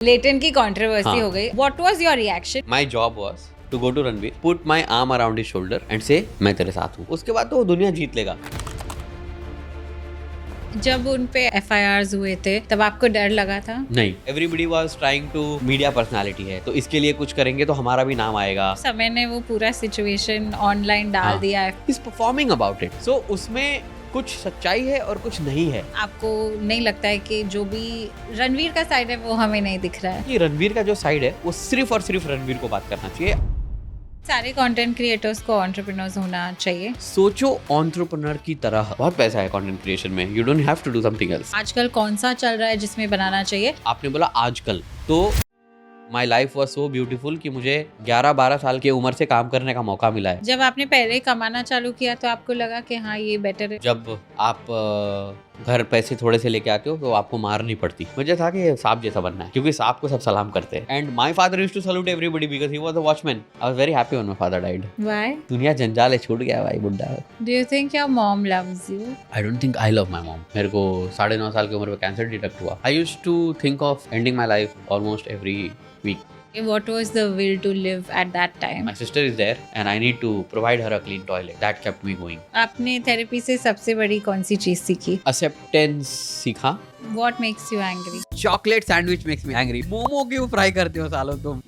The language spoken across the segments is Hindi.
लेटन की कंट्रोवर्सी हाँ. हो गई. What was your reaction? My job was to go to Ranveer, put my arm around his shoulder and say मैं तेरे साथ हूँ. उसके बाद तो वो दुनिया जीत लेगा. जब उन पे FIRs हुए थे तब आपको डर लगा था? नहीं, everybody was trying to media personality है तो इसके लिए कुछ करेंगे तो हमारा भी नाम आएगा. समय ने वो पूरा सिचुएशन ऑनलाइन डाल हाँ. दिया है. He's performing about it. So उसमें कुछ सच्चाई है और कुछ नहीं है. आपको नहीं लगता है कि जो भी रणवीर का साइड है वो हमें नहीं दिख रहा है? कि रणवीर का जो साइड है वो सिर्फ और सिर्फ रणवीर को बात करना चाहिए. सारे कंटेंट क्रिएटर्स को एंटरप्रेन्योर्स होना चाहिए. सोचो एंटरप्रेन्योर की तरह. बहुत पैसा है कंटेंट क्रिएशन में. You don't have to do something else. आजकल कौन सा चल रहा है जिसमें बनाना चाहिए? आपने बोला आजकल, तो my life was so beautiful कि मुझे 11-12 साल की उम्र से काम करने का मौका मिला है. जब आपने पहले कमाना चालू किया तो आपको लगा कि हाँ ये बेटर है? जब आप घर पैसे थोड़े से लेके आते हो तो आपको मार नहीं पड़ती. मुझे था कि सांप जैसा बनना है क्योंकि सांप को सब सलाम करते हैं. And my father used to salute everybody because he was a watchman. I was very happy when my father died. Why? दुनिया जंजाल है, छूट गया भाई बुड्ढा. Do you think your mom loves you? I don't think I love my mom. मेरे को 9.5 साल की उम्र में कैंसर डिटेक्ट हुआ. I used to think of ending my life almost every week. What was the will to live at that time? My sister is there and I need to provide her a clean toilet. That kept me going. आपने थेरेपी से सबसे बड़ी कौन सी चीज सीखी? Acceptance सीखा. What makes you angry? Chocolate sandwich makes me angry. Momo क्यों फ्राई करते हो सालों तुम?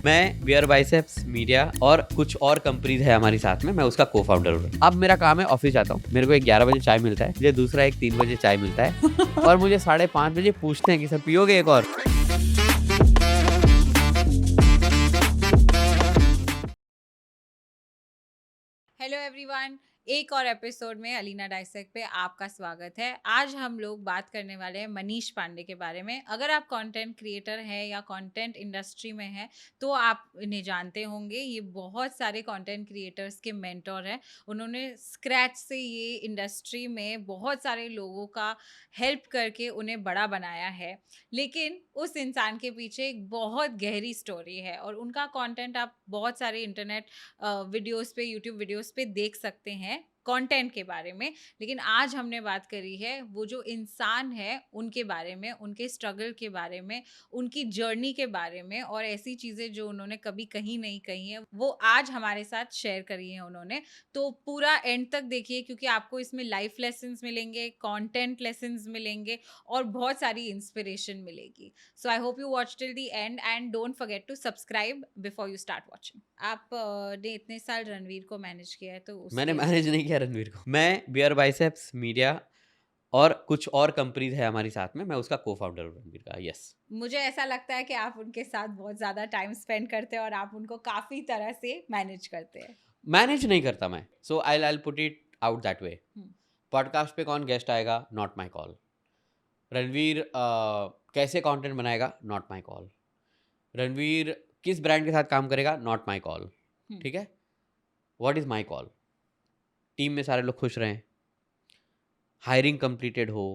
मैं बियर बाइसेप्स मीडिया और कुछ और कंपनीज है हमारी साथ में. मैं उसका को फाउंडर हूँ. अब मेरा काम है ऑफिस जाता हूँ. मेरे को एक 11 बजे चाय मिलता है. मुझे दूसरा एक 3 बजे चाय मिलता है. और मुझे 5:30 बजे पूछते हैं कि सर पियोगे एक और. हेलो एवरीवन, एक और एपिसोड में अलीना डाइसेक पे आपका स्वागत है. आज हम लोग बात करने वाले हैं मनीष पांडे के बारे में. अगर आप कंटेंट क्रिएटर हैं या कंटेंट इंडस्ट्री में हैं तो आप इन्हें जानते होंगे. ये बहुत सारे कंटेंट क्रिएटर्स के मेंटोर हैं. उन्होंने स्क्रैच से ये इंडस्ट्री में बहुत सारे लोगों का हेल्प करके उन्हें बड़ा बनाया है. लेकिन उस इंसान के पीछे एक बहुत गहरी स्टोरी है और उनका कंटेंट आप बहुत सारे इंटरनेट वीडियोस पे, यूट्यूब वीडियोस पे देख सकते हैं कंटेंट के बारे में. लेकिन आज हमने बात करी है वो जो इंसान है उनके बारे में, उनके स्ट्रगल के बारे में, उनकी जर्नी के बारे में और ऐसी चीज़ें जो उन्होंने कभी कहीं नहीं कही हैं वो आज हमारे साथ शेयर करी हैं उन्होंने. तो पूरा एंड तक देखिए क्योंकि आपको इसमें लाइफ लेसन्स मिलेंगे, कंटेंट लेसन्स मिलेंगे और बहुत सारी इंस्पिरेशन मिलेगी. So I hope you watch till the end and don't forget to subscribe before you start watching. आप ने इतने साल रणवीर को मैनेज किया है तो मैंने मैनेज नहीं किया रणवीर को. मैं बियर बाइसेप्स मीडिया और कुछ और कंपनीज है हमारी साथ में. मैं उसका को फाउंडर हूँ रणवीर का. यस. मुझे ऐसा लगता है कि आप उनके साथ बहुत ज़्यादा टाइम स्पेंड करते हैं और आप उनको काफ़ी तरह से मैनेज करते हैं. मैनेज नहीं करता मैं. So I put it out that way. Podcast पे कौन गेस्ट आएगा, नॉट माई कॉल. रणवीर कैसे कंटेंट बनाएगा, नॉट माई कॉल. रणवीर किस ब्रांड के साथ काम करेगा, नॉट माई कॉल. ठीक है. What is my call? Team में सारे लोग खुश रहें, हायरिंग कंप्लीटेड हो,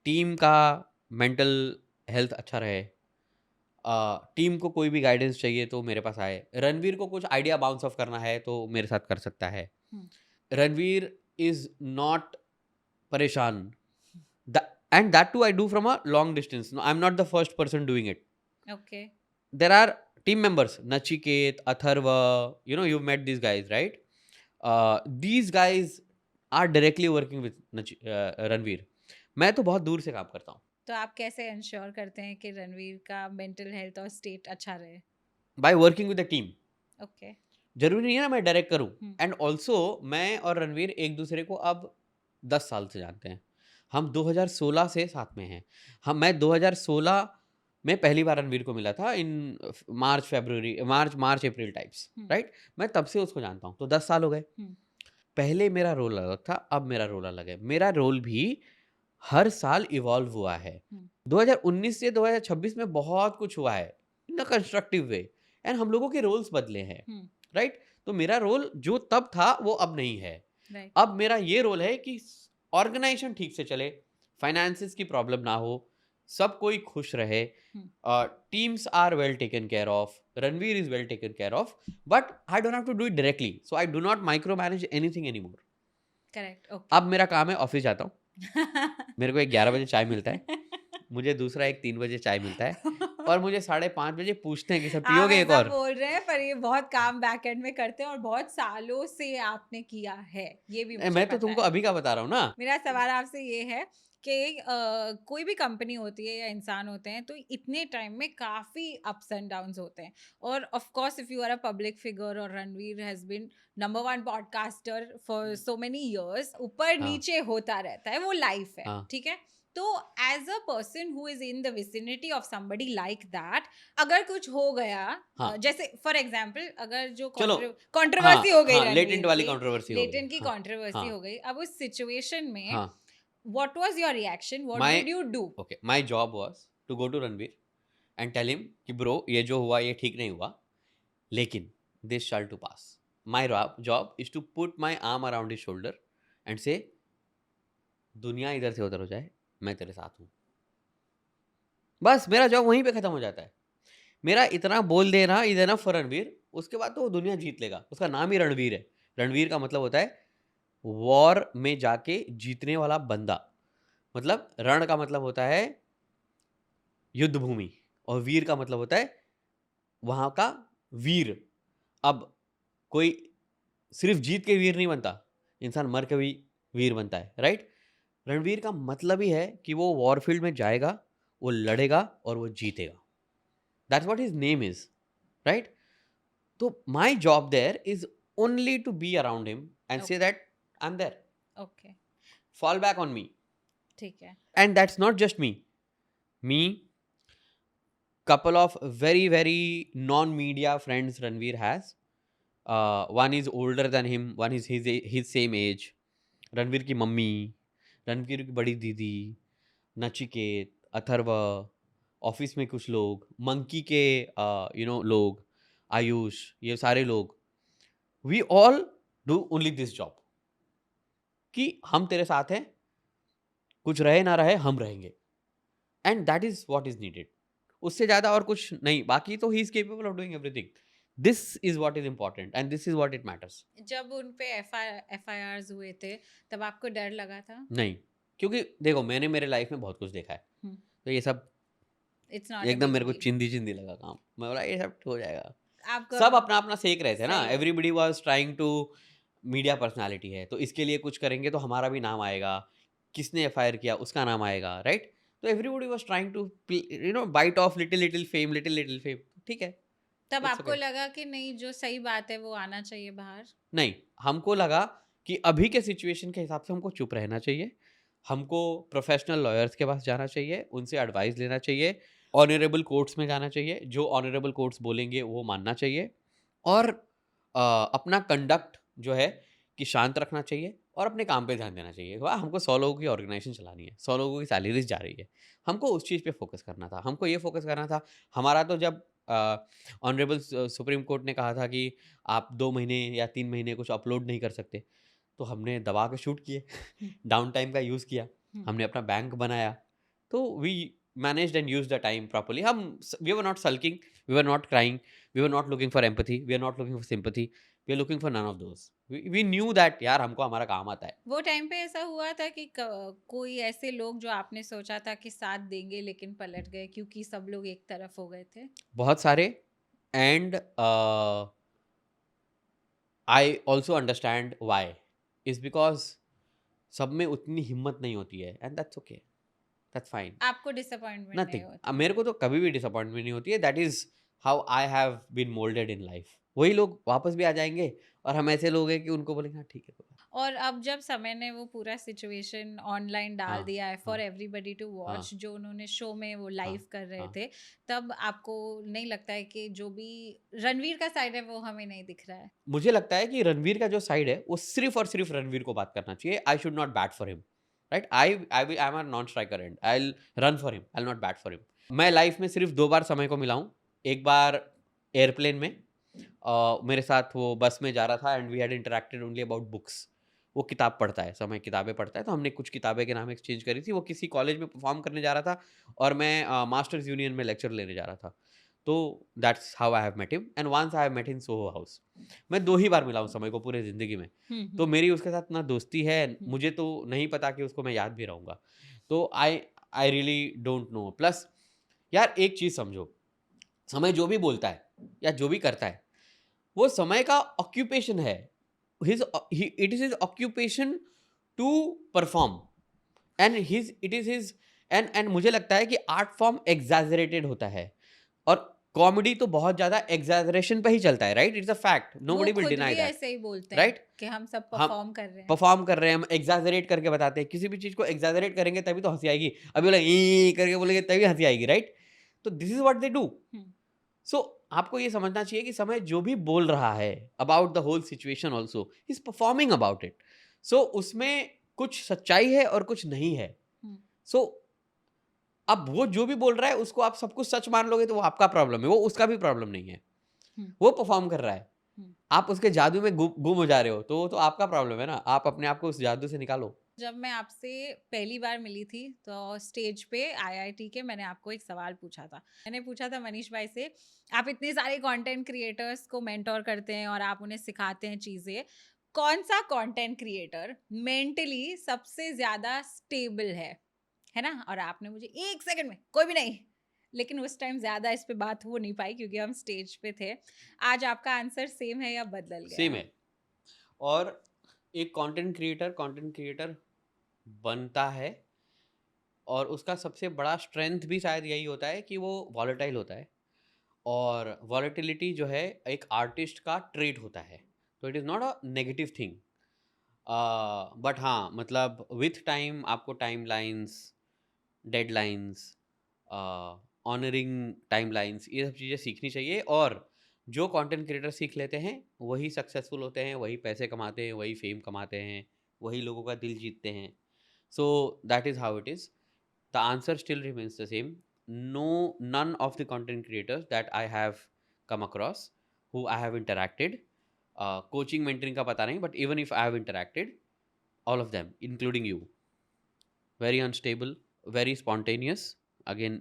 टीम का मेंटल हेल्थ अच्छा रहे, टीम को कोई भी गाइडेंस चाहिए तो मेरे पास आए. रणवीर को कुछ आइडिया बाउंस ऑफ करना है तो मेरे साथ कर सकता है. रणवीर इज नॉट परेशान. And that too I do from a long distance. I am not the first person doing it. Okay. There are team members, Nachiket, Atharva, you've met these guys, right? These guys are directly working with Ranveer. मैं तो बहुत दूर से काम करता हूँ. तो आप कैसे इंश्योर करते हैं कि रणवीर का मेंटल हेल्थ और स्टेट अच्छा रहे? By working with the team. Okay. जरूरी नहीं है ना मैं डायरेक्ट करूँ. एंड ऑल्सो मैं और रणवीर एक दूसरे को अब 10 साल से जानते हैं. हम 2016 से साथ में हैं. मैं 2016 मैं पहली बार रणवीर को मिला था इन मार्च अप्रैल टाइप्स, राइट. मैं तब से उसको जानता हूँ. तो 10 साल हो गए. पहले मेरा रोल अलग था, अब मेरा रोल अलग है. मेरा रोल भी हर साल इवॉल्व हुआ है. 2019 से 2026 में बहुत कुछ हुआ है इन अ कंस्ट्रक्टिव वे. एंड हम लोगों के रोल्स बदले हैं, राइट. तो मेरा रोल जो तब था वो अब नहीं है. अब मेरा ये रोल है कि ऑर्गेनाइजेशन ठीक से चले, फाइनेंसेस की प्रॉब्लम ना हो, सब कोई खुश रहे, teams are well taken care of, Ranveer is well taken care of, but I don't have to do it directly. So I do not micromanage anything anymore. Correct. Okay. अब मेरा काम है ऑफिस जाता हूँ. मेरे को एक 11 बजे चाय मिलता है. मुझे दूसरा एक 3 बजे चाय मिलता है. और मुझे 5:30 बजे पूछते हैं कि सर आप पियोगे एक ऐसा और? बोल रहे हैं, पर ये बहुत काम बैक एंड में करते हैं और बहुत सालों से आपने किया है, ये भी मुझे मैं तो पता तुमको है। अभी का बता रहा हूँ ना। मेरा सवाल आपसे ये है कि कोई भी कंपनी होती है या इंसान होते हैं, तो इतने टाइम में काफी अप्स एंड डाउन्स होते हैं। और of course if you are a public figure, और Ranveer has been number 1 podcaster for so many years, ऊपर हाँ, नीचे होता रहता है, वो लाइफ है, हाँ, ठीक है। तो as a person who is in the vicinity of somebody like that, अगर कुछ हो गया, हाँ। जैसे फॉर एग्जाम्पल, अगर जो चलो, कंट्रोवर्सी हाँ, हो गई हाँ, लेटेंट रणवीर वाली की, कंट्रोवर्सी हो गई। लेटेंट की हाँ, कंट्रोवर्सी हाँ, हो गई, अब उस सिचुएशन में हाँ। what was your reaction, what my did you do? Okay, my job was to go to Ranveer and tell him कि ब्रो ये जो हुआ ये ठीक नहीं हुआ, लेकिन this shall to pass. My job is to put my arm around his shoulder and say दुनिया इधर से उधर हो जाए, मैं तेरे साथ हूँ। बस मेरा जॉब वहीं पे खत्म हो जाता है। मेरा इतना बोल देना इज एनफ फॉर रणवीर, उसके बाद तो वो दुनिया जीत लेगा। उसका नाम ही रणवीर है। रणवीर का मतलब होता है वॉर में जाके जीतने वाला बंदा। मतलब रण का मतलब होता है युद्ध भूमि, और वीर का मतलब होता है वहां का वीर। अब कोई सिर्फ जीत के वीर नहीं बनता, इंसान मर के भी वीर बनता है, राइट। रणवीर का मतलब ही है कि वो वॉरफील्ड में जाएगा, वो लड़ेगा और वो जीतेगा। That's what his name is, right. तो my job there is only to be around him and say Okay, that I am there, okay, fall back on me. ठीक है। And that's not just me, couple of very very non-media friends Ranveer has. One is older than him, one is his same age. Ranveer की मम्मी, रणवीर की बड़ी दीदी, नचिकेत, अथर्व, ऑफिस में कुछ लोग, मंकी के लोग, आयुष, ये सारे लोग, we all do only this job कि हम तेरे साथ हैं, कुछ रहे ना रहे हम रहेंगे। And that is what is needed. उससे ज़्यादा और कुछ नहीं। बाकी तो he is capable of doing everything. This is what is important and this is what it matters. जब उन पे एफआईआर्स हुए थे, तब आपको डर लगा था? नहीं, क्योंकि देखो मैंने मेरे लाइफ में बहुत कुछ देखा है, तो ये सब इट्स नॉट अ एकदम बिग मेरे को डील। चिंदी चिंदी लगा काम। मैं बोला ये सब हो जाएगा। आपको सब अपना अपना सेक रहे थे ना, सही है। Everybody was trying to, media personality है तो इसके लिए कुछ करेंगे तो हमारा भी नाम आएगा, किसने एफआईआर किया उसका नाम आएगा, राइट। तो everybody was trying to bite of little little fame, little little fame. ठीक है, तब इट्स आपको ओके। लगा कि नहीं, जो सही बात है वो आना चाहिए बाहर? नहीं, हमको लगा कि अभी के सिचुएशन के हिसाब से हमको चुप रहना चाहिए, हमको प्रोफेशनल लॉयर्स के पास जाना चाहिए, उनसे एडवाइस लेना चाहिए, ऑनरेबल कोर्ट्स में जाना चाहिए, जो ऑनरेबल कोर्ट्स बोलेंगे वो मानना चाहिए, और अपना कंडक्ट जो है कि शांत रखना चाहिए और अपने काम पे ध्यान देना चाहिए। वाह, हमको 100 लोगों की ऑर्गेनाइजेशन चलानी है, 100 लोगों की सैलरीज जा रही है, हमको उस चीज़ पे फोकस करना था, हमको ये फोकस करना था। हमारा तो जब ऑनरेबल सुप्रीम कोर्ट ने कहा था कि आप 2 महीने या 3 महीने कुछ अपलोड नहीं कर सकते, तो हमने दबा के शूट किए। हम्म, डाउन टाइम का यूज़ किया, हम्म। हमने अपना बैंक बनाया, तो we managed and used the time properly. We were not sulking, we were not crying, we were not looking for empathy, we are not looking for sympathy, we are looking for none of those. We knew that यार हमको हमारा काम आता है। वो टाइम पे ऐसा हुआ था कि कोई ऐसे लोग जो आपने सोचा था कि साथ देंगे, लेकिन पलट गए क्योंकि सब लोग एक तरफ हो गए थे? बहुत सारे, and I also understand why, is because सब में उतनी हिम्मत नहीं होती है, and that's okay, that's fine. आपको डिसअपॉइंटमेंट नहीं नथिंग, होती? मेरे को तो कभी भी डिसअपॉइंटमेंट नहीं होती है। That is how I have been moulded in life. वही लोग वापस भी आ जाएंगे, और हम ऐसे लोग हैं कि उनको बोलेंगे हाँ ठीक है कोई बात और अब जब समय ने वो पूरा सिचुएशन ऑनलाइन नहीं। डाल हाँ, दिया है फॉर हाँ, एवरीबडी टू हाँ, वॉच, जो उन्होंने शो में वो हाँ, लाइव कर रहे हाँ। थे, तब आपको नहीं लगता है कि जो भी रणवीर का साइड है वो हमें नहीं दिख रहा है? मुझे लगता है कि रणवीर का जो साइड है वो सिर्फ और सिर्फ रणवीर को बात करना चाहिए। I should not bat for him, right. I am a non striker and I will run for him, I will not bat for him. मैं लाइफ में सिर्फ 2 बार समय को मिला हूँ। एक बार एयरप्लेन में, मेरे साथ वो बस में जा रहा था and we had interacted only about books. वो किताब पढ़ता है, समय किताबें पढ़ता है, तो हमने कुछ किताबें के नाम एक्सचेंज करी थी। वो किसी कॉलेज में परफॉर्म करने जा रहा था और मैं मास्टर्स यूनियन में लेक्चर लेने जा रहा था। तो that's how I have met him, and once I have met in Soho House. मैं 2 ही बार मिला हूँ समय को पूरे ज़िंदगी में। तो मेरी उसके साथ ना दोस्ती है, मुझे तो नहीं पता कि उसको मैं याद भी रहूँगा। तो I I really don't know. Plus यार एक चीज समझो, समय जो भी बोलता है या जो भी करता है वो समय का ऑक्यूपेशन है. It is his occupation to perform, and it is his and मुझे लगता है कि आर्ट फॉर्म एग्जैजरेटेड होता है, और कॉमेडी तो बहुत ज्यादा एग्जैजरेशन पे ही चलता है, राइट? इट्स अ फैक्ट, वो नोबडी विल खुद डिनाई भी दैट, ऐसे ही बोलते हैं राइट? कि हम सब हम परफॉर्म कर रहे हैं. परफॉर्म कर रहे हैं, हम एग्जैजरेट करके बताते हैं. किसी भी चीज को एग्जैजरेट करेंगे तभी तो हंसी आएगी. अभी बोले ई करके बोलेंगे तभी हंसी आएगी, राइट? तो this is what they do. Hmm. So आपको ये समझना चाहिए कि समय जो भी बोल रहा है about the whole situation also is performing about it. So उसमें कुछ सच्चाई है और कुछ नहीं है. हम्म. सो अब वो जो भी बोल रहा है उसको आप सब कुछ सच मान लोगे तो वो आपका प्रॉब्लम है, वो उसका भी प्रॉब्लम नहीं है. हम्म. वो परफॉर्म कर रहा है, हम्म. आप उसके जादू में गुम हो जा रहे हो, तो वो तो आपका प्रॉब्लम है ना. आप अपने आप को उस जादू से निकालो. जब मैं आपसे पहली बार मिली थी तो स्टेज पे आईआईटी के मैंने आपको एक सवाल पूछा था. मैंने पूछा था मनीष भाई से, आप इतने सारे कंटेंट क्रिएटर्स को मेंटोर करते हैं और आप उन्हें सिखाते हैं चीजें, कौन सा कंटेंट क्रिएटर मेंटली सबसे ज्यादा स्टेबल है ना? और आपने मुझे एक सेकंड में, कोई भी नहीं, लेकिन उस टाइम ज्यादा इस पे बात हो नहीं पाई क्योंकि हम स्टेज पे थे. आज आपका आंसर सेम है या बदल गया? सेम है. और एक कंटेंट क्रिएटर बनता है और उसका सबसे बड़ा स्ट्रेंथ भी शायद यही होता है कि वो वॉलेटाइल होता है. और वॉलेटिलिटी जो है एक आर्टिस्ट का ट्रेट होता है, तो it is not a negative thing. But हाँ, मतलब विथ टाइम आपको टाइमलाइंस, डेडलाइंस, ऑनरिंग टाइमलाइंस, ये सब चीज़ें सीखनी चाहिए. और जो कंटेंट क्रिएटर सीख लेते हैं वही सक्सेसफुल होते हैं, वही पैसे कमाते हैं, वही फेम कमाते हैं, वही लोगों का दिल जीतते हैं. So that is how it is. The answer still remains the same. None of the content creators that I have come across, who I have interacted, coaching, mentoring का पता नहीं, but even if I have interacted, all of them, including you, very unstable, very spontaneous. Again,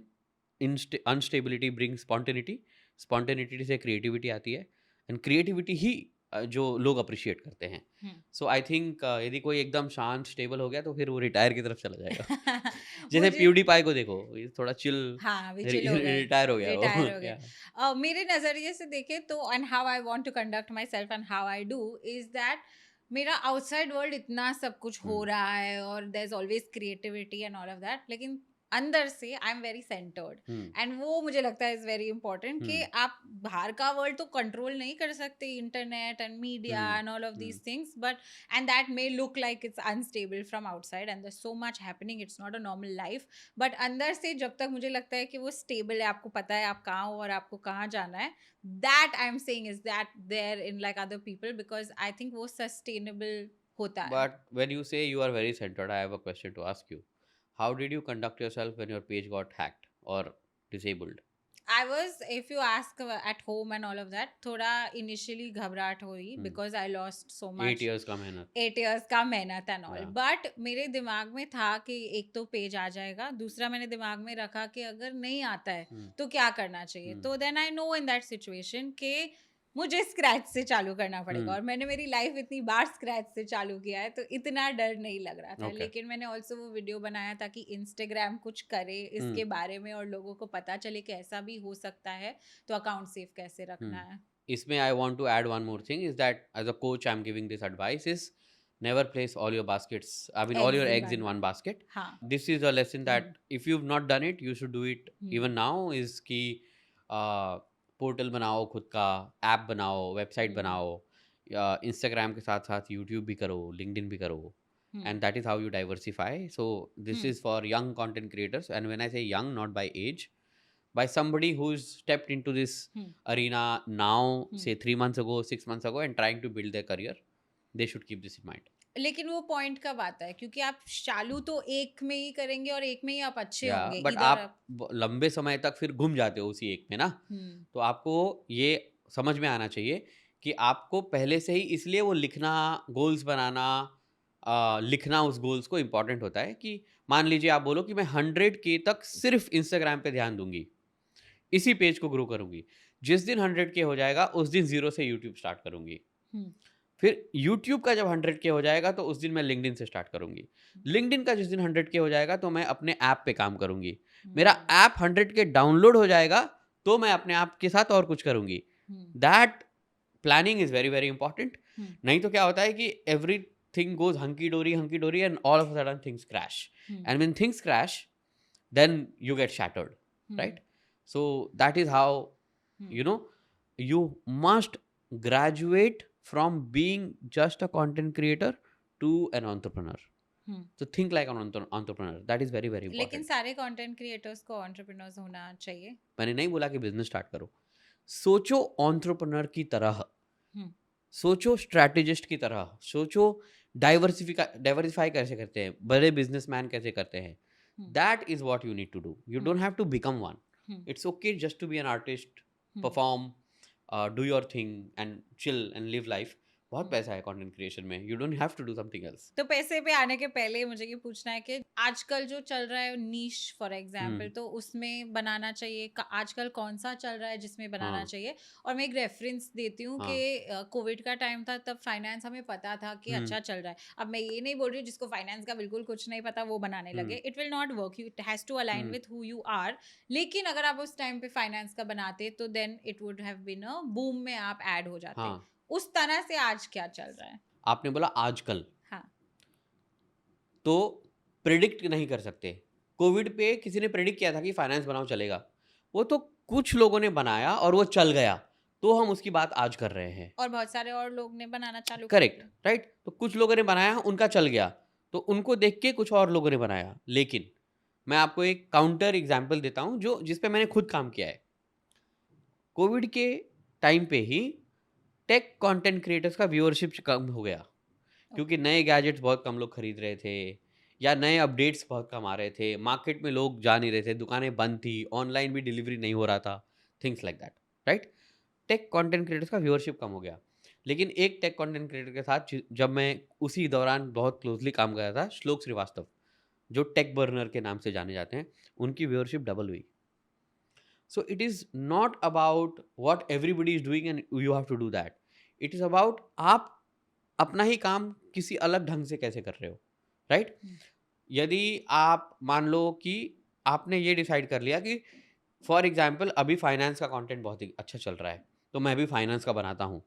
instability brings spontaneity. Spontaneity से creativity आती है, and creativity ही जो लोग अप्रिशिएट करते हैं. सो आई थिंक यदि कोई एकदम शांत स्टेबल हो गया तो फिर वो रिटायर की तरफ चला जाएगा. जैसे मुझे प्यूडीपाई को देखो, ये थोड़ा चिल, हाँ, वे चिल हो गए, रिटायर हो गया वो. रिटायर हो गए. Yeah. मेरे नजरिए से देखे तो, and how I want to conduct myself and how I do is that, मेरा आउटसाइड वर्ल्ड इतना सब कुछ हो रहा है और there is always creativity and all of that, लेकिन अंदर से I am very centred. And वो मुझे लगता है इज वेरी इंपॉर्टेंट कि आप बाहर का वर्ल्ड तो कंट्रोल नहीं कर सकते, internet and media and all of these things, but and that may look like it's unstable from outside and there's so much happening, it's not a normal life, but अंदर से जब तक मुझे लगता है कि वो stable है, आपको पता है आप कहाँ हो और आपको कहाँ जाना है, that I'm saying is that there in like other people, because I think वो sustainable होता है. But when you say you are very centered, I have a question to ask you. How did you conduct yourself when your page got hacked or disabled? I was, if you ask at home and all of that, थोड़ा initially घबराहट हुई because I lost so much. 8 years का मेहनत. 8 years का मेहनत एंड ऑल, Yeah. बट मेरे दिमाग में था कि एक तो पेज आ जाएगा, दूसरा मैंने दिमाग में रखा कि अगर नहीं आता है तो क्या करना चाहिए. तो then I know in that situation कि मुझे स्क्रैच से चालू करना पड़ेगा, और मैंने मेरी लाइफ इतनी बार स्क्रैच से चालू किया है तो इतना डर नहीं लग रहा था. लेकिन मैंने ऑल्सो वो वीडियो बनाया ताकि इंस्टाग्राम कुछ करे इसके बारे में और लोगों को पता चले कि ऐसा भी हो सकता है, तो अकाउंट सेफ कैसे रखना है. इसमें I want to add one more thing is that as a coach I'm giving this advice is never place all your baskets, I mean all your eggs in one basket. हाँ. This is a lesson that if you've not done it you should do it even now. is कि पोर्टल बनाओ, खुद का ऐप बनाओ, वेबसाइट बनाओ, इंस्टाग्राम के साथ साथ यूट्यूब भी करो, लिंक्डइन भी करो, and that is how you diversify. So this is for young content creators, and when I say young, not by age, by somebody who's stepped into this arena now, say 3 months ago, 6 months ago, and trying to build their career, they should keep this in mind. लेकिन वो पॉइंट कब आता है, क्योंकि आप चालू तो एक में ही करेंगे और एक में ही आप अच्छे होंगे, बट आप लंबे समय तक फिर घूम जाते हो उसी एक में ना. तो आपको ये समझ में आना चाहिए कि आपको पहले से ही, इसलिए वो लिखना, गोल्स बनाना, लिखना उस गोल्स को इम्पॉर्टेंट होता है. कि मान लीजिए आप बोलो कि मैं 100K तक सिर्फ इंस्टाग्राम पे ध्यान दूंगी, इसी पेज को ग्रो करूंगी. जिस दिन 100K हो जाएगा उस दिन 0 से यूट्यूब स्टार्ट करूंगी. फिर यूट्यूब का जब 100K हो जाएगा तो उस दिन मैं लिंक्डइन से स्टार्ट करूंगी। लिंक्डइन का जिस दिन 100K हो जाएगा तो मैं अपने ऐप पे काम करूंगी। मेरा ऐप 100K डाउनलोड हो जाएगा तो मैं अपने ऐप के साथ और कुछ करूंगी। That planning is very very important. नहीं तो क्या होता है कि everything goes hunky dory and all of a sudden things crash. And when things crash, then you get shattered, right? So that is how, you know, you must graduate from being just a content creator to an entrepreneur. So think like an entrepreneur. That is very very लेकिन important. सारे कंटेंट क्रिएटर्स को एंटरप्रेन्योर्स होना चाहिए। मैंने नहीं बोला कि बिजनेस स्टार्ट करो, सोचो entrepreneur की तरह, सोचो स्ट्रैटेजिस्ट की तरह, सोचो डाइवर्सिफाई कैसे करते हैं, बड़े बिजनेसमैन कैसे करते हैं। That is what you need to do. You don't have to become one. It's okay just to be an artist, perform, do your thing and chill and live life. बहुत पैसा है कंटेंट क्रिएशन में, you don't have to do something else. तो पैसे पे आने के पहले मुझे ये पूछना है कि आजकल जो चल रहा है नीश फॉर एग्जांपल, तो उसमें बनाना चाहिए। आजकल कौन सा चल रहा है जिसमें बनाना चाहिए? और मैं एक रेफरेंस देती हूँ कि कोविड का टाइम था, तब फाइनेंस हमें पता था कि अच्छा चल रहा है। अब मैं ये नहीं बोल रही हूँ जिसको फाइनेंस का बिल्कुल कुछ नहीं पता वो बनाने लगे, it will not work. You it has to align with who you are. लेकिन अगर आप उस टाइम पे फाइनेंस का बनाते तो then it would have been a boom में आप ऐड हो जाते। उस तरह से आज क्या चल रहा है? आपने बोला आजकल, हाँ। तो प्रिडिक्ट नहीं कर सकते। कोविड पे किसी ने प्रिडिक्ट किया था कि फाइनेंस बनाओ चलेगा, वो तो कुछ लोगों ने बनाया और वो चल गया, तो हम उसकी बात आज कर रहे हैं। और बहुत सारे और लोग ने बनाना चालू कर करेक्ट, दिया। राइट। तो कुछ लोगों ने बनाया, उनका चल गया, तो उनको देख के कुछ और लोगों ने बनाया। लेकिन मैं आपको एक काउंटर एग्जाम्पल देता हूँ जो जिस पे मैंने खुद काम किया है। कोविड के टाइम पे ही टेक कंटेंट क्रिएटर्स का व्यूअरशिप कम हो गया, क्योंकि नए गैजेट्स बहुत कम लोग खरीद रहे थे, या नए अपडेट्स बहुत कम आ रहे थे, मार्केट में लोग जा नहीं रहे थे, दुकानें बंद थी, ऑनलाइन भी डिलीवरी नहीं हो रहा था, things like that, right. Tech content creators का व्यूअरशिप कम हो गया। लेकिन एक टेक कंटेंट क्रिएटर के साथ जब मैं उसी दौरान बहुत क्लोजली काम कर रहा था, श्लोक श्रीवास्तव, जो टेक बर्नर के नाम से जाने जाते हैं, उनकी व्यूअरशिप डबल हुई। So it is not about what everybody is doing and you have to do that. It is about आप अपना ही काम किसी अलग ढंग से कैसे कर रहे हो, राइट। यदि आप मान लो कि आपने ये डिसाइड कर लिया कि फॉर एग्जाम्पल अभी फाइनेंस का कंटेंट बहुत ही अच्छा चल रहा है, तो मैं भी फाइनेंस का बनाता हूँ,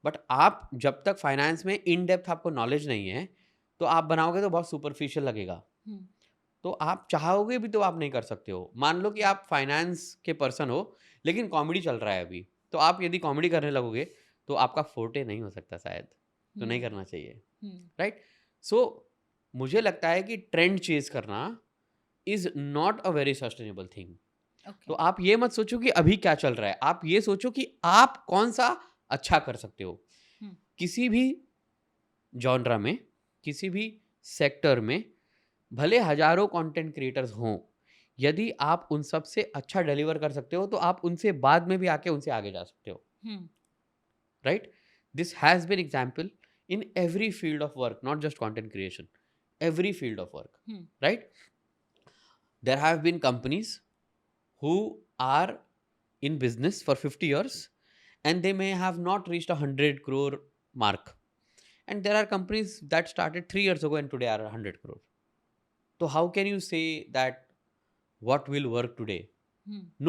बट आप जब तक फाइनेंस में इन डेप्थ आपको नॉलेज नहीं है, तो आप बनाओगे तो बहुत सुपरफिशियल लगेगा, तो आप चाहोगे भी तो आप नहीं कर सकते हो। मान लो कि आप फाइनेंस के पर्सन हो लेकिन कॉमेडी चल रहा है अभी, तो आप यदि कॉमेडी करने लगोगे तो आपका फोर्टे नहीं हो सकता शायद, तो नहीं करना चाहिए, राइट। सो मुझे लगता है कि ट्रेंड चेज करना is not a very sustainable thing. तो आप ये मत सोचो कि अभी क्या चल रहा है, आप ये सोचो कि आप कौन सा अच्छा कर सकते हो। किसी भी जॉनरा में, किसी भी सेक्टर में, भले हजारों कंटेंट क्रिएटर्स हों, यदि आप उन सब से अच्छा डिलीवर कर सकते हो तो आप उनसे बाद में भी आके उनसे आगे जा सकते हो, right. This has been example in every field of work, not just content creation, every field of work, right. There have been companies who are in business for 50 years and they may have not reached 100 crore mark, and there are companies that started 3 years ago and today are 100 crore. So how can you say that what will work today?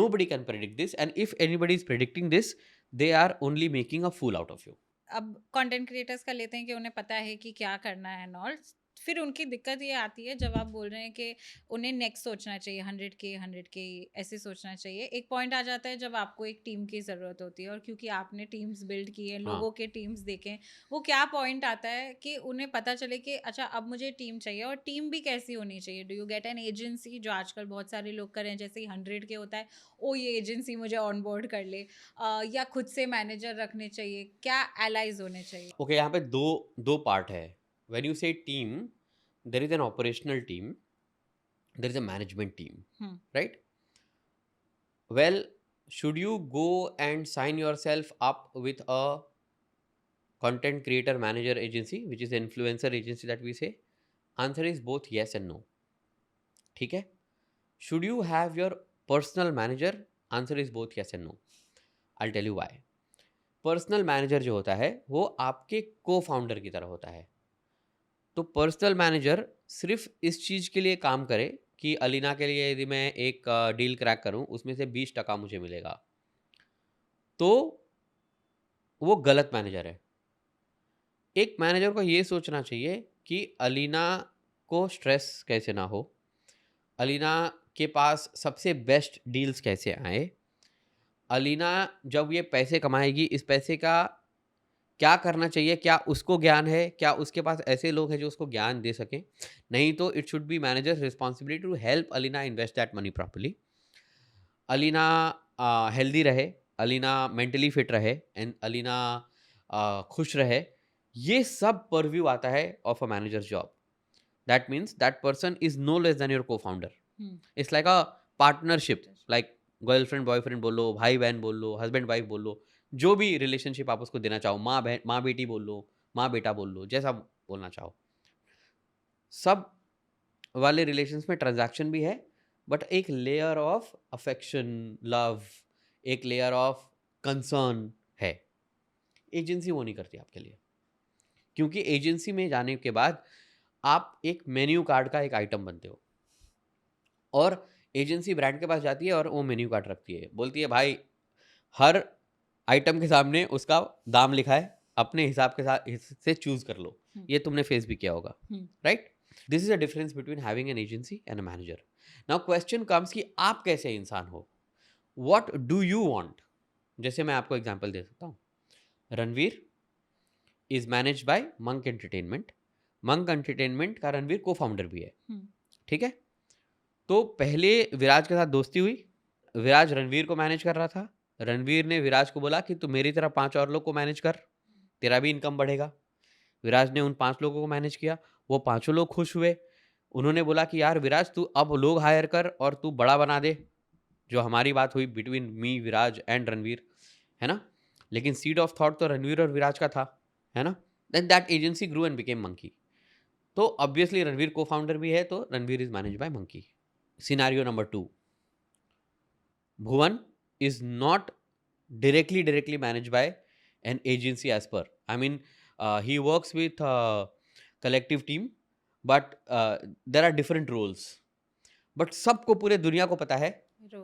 Nobody can predict this, and if anybody is predicting this, they are only making a fool out of you. अब कंटेंट क्रिएटर्स का लेते हैं कि उन्हें पता है कि क्या करना है एंड ऑल, फिर उनकी दिक्कत ये आती है जब आप बोल रहे हैं कि उन्हें नेक्स्ट सोचना चाहिए, 100K ऐसे सोचना चाहिए। एक पॉइंट आ जाता है जब आपको एक टीम की ज़रूरत होती है, और क्योंकि आपने टीम्स बिल्ड की है, लोगों के टीम्स देखें, वो क्या पॉइंट आता है कि उन्हें पता चले कि अच्छा अब मुझे टीम चाहिए, और टीम भी कैसी होनी चाहिए। Do you get an agency, जो आजकल बहुत सारे लोग करें, जैसे ही 100K होता है ओ ये एजेंसी मुझे ऑन बोर्ड कर ले, या खुद से मैनेजर रखने चाहिए, क्या एलाइज होने चाहिए? ओके, यहाँ पे दो पार्ट है। When you say team, there is an operational team, there is a management team, right? Well, should you go and sign yourself up with a content creator manager agency, which is an influencer agency that we say? Answer is both yes and no. ठीक है? Should you have your personal manager? Answer is both yes and no. I'll tell you why. Personal manager जो होता है वो आपके को फाउंडर की तरह होता है। तो पर्सनल मैनेजर सिर्फ इस चीज़ के लिए काम करे कि अलीना के लिए यदि मैं एक डील क्रैक करूं उसमें से 20% मुझे मिलेगा, तो वो गलत मैनेजर है। एक मैनेजर को ये सोचना चाहिए कि अलीना को स्ट्रेस कैसे ना हो, अलीना के पास सबसे बेस्ट डील्स कैसे आए, अलीना जब ये पैसे कमाएगी इस पैसे का क्या करना चाहिए, क्या उसको ज्ञान है, क्या उसके पास ऐसे लोग हैं जो उसको ज्ञान दे सकें। नहीं तो it should be manager's responsibility to help Alina invest that money properly. Alina healthy रहे, अलीना मेंटली फिट रहे एंड अलीना खुश रहे। ये सब परव्यू आता है of a manager's job. That means that person is no less than your co founder. It's like a partnership, like girlfriend boyfriend बोलो, भाई बहन बोल लो, हस्बैंड वाइफ बोल लो, जो भी रिलेशनशिप आप उसको देना चाहो, माँ बहन, माँ बेटी बोल लो, माँ बेटा बोल लो, जैसा बोलना चाहो। सब वाले रिलेशंस में ट्रांजैक्शन भी है, बट एक लेयर ऑफ अफेक्शन, लव, एक लेयर ऑफ कंसर्न है। एजेंसी वो नहीं करती आपके लिए, क्योंकि एजेंसी में जाने के बाद आप एक मेन्यू कार्ड का एक आइटम बनते हो, और एजेंसी ब्रांड के पास जाती है और वो मेन्यू कार्ड रखती है, बोलती है भाई हर आइटम के सामने उसका दाम लिखा है, अपने हिसाब के साथ से चूज कर लो। ये तुमने फेस भी किया होगा, right? This is a difference between having an agency and a manager. Now question comes कि आप कैसे इंसान हो, व्हाट डू यू वांट। जैसे मैं आपको एग्जांपल दे सकता हूँ, Ranveer is manage bye monk entertainment. Monk entertainment का रणवीर को फाउंडर भी है, ठीक है? तो पहले विराज के साथ दोस्ती हुई, विराज रणवीर को मैनेज कर रहा था, रणवीर ने विराज को बोला कि तू मेरी तरह 5 और लोग को मैनेज कर, तेरा भी इनकम बढ़ेगा। विराज ने उन 5 लोगों को मैनेज किया, वो 5 लोग खुश हुए। उन्होंने बोला कि यार विराज तू अब लोग हायर कर और तू बड़ा बना दे, जो हमारी बात हुई between me, Viraj and Ranveer, है ना? लेकिन सीड ऑफ थॉट तो रणवीर और विराज का था, है ना? Then that agency grew and became monkey. तो ऑब्वियसली रणवीर को फाउंडर भी है, तो Ranveer is manage by monkey. Scenario number 2, Bhuvan is not directly managed by an agency as per. I mean, he works with a collective team, but there are different roles. But सबको पूरे दुनिया को पता है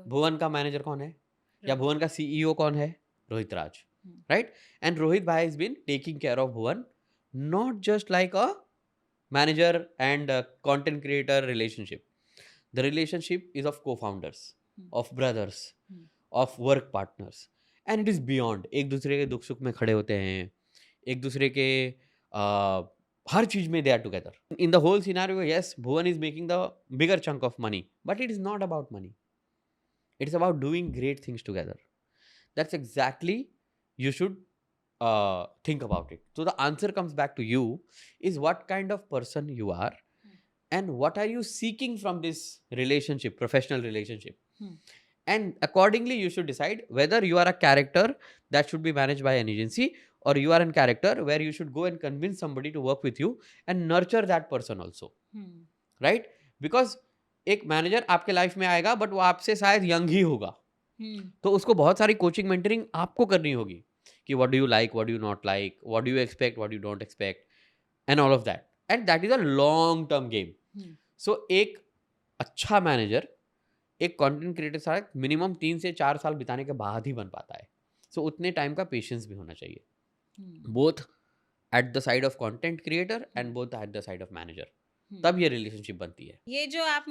भुवन का मैनेजर कौन है, या भुवन का सीईओ कौन है, Rohit Raj, right? And Rohit Bhai has been taking care of Bhuvan, not just like a manager and a content creator relationship. The relationship is of co-founders, of brothers, of work partners, and it is beyond. एक दूसरे के दुख सुख में खड़े होते हैं, एक दूसरे के हर चीज में they are together. In the whole scenario, yes, Bhuvan is making the bigger chunk of money, but it is not about money. It's about doing great things together. That's exactly you should think about it. So the answer comes back to you, is what kind of person you are, and what are you seeking from this relationship, professional relationship. And accordingly you should decide whether you are a character that should be managed by an agency, or you are a character where you should go and convince somebody to work with you and nurture that person also. Right? Because एक मैनेजर आपके लाइफ में आएगा, बट वो आपसे शायद यंग ही होगा, तो उसको बहुत सारी कोचिंग मेंटरिंग आपको करनी होगी कि what do you like, what do you not like, what do you expect, what do you don't expect, and all of that, and that is a long term game. So एक अच्छा मैनेजर एक कंटेंट क्रिएटर साथ मिनिमम 3 से 4 साल बिताने के बाद ही बन पाता है. सो उतने टाइम का पेशेंस भी होना चाहिए, both at the side of content creator and both at the side of manager. तब ये रिलेशनशिप बनती है. ये जो आप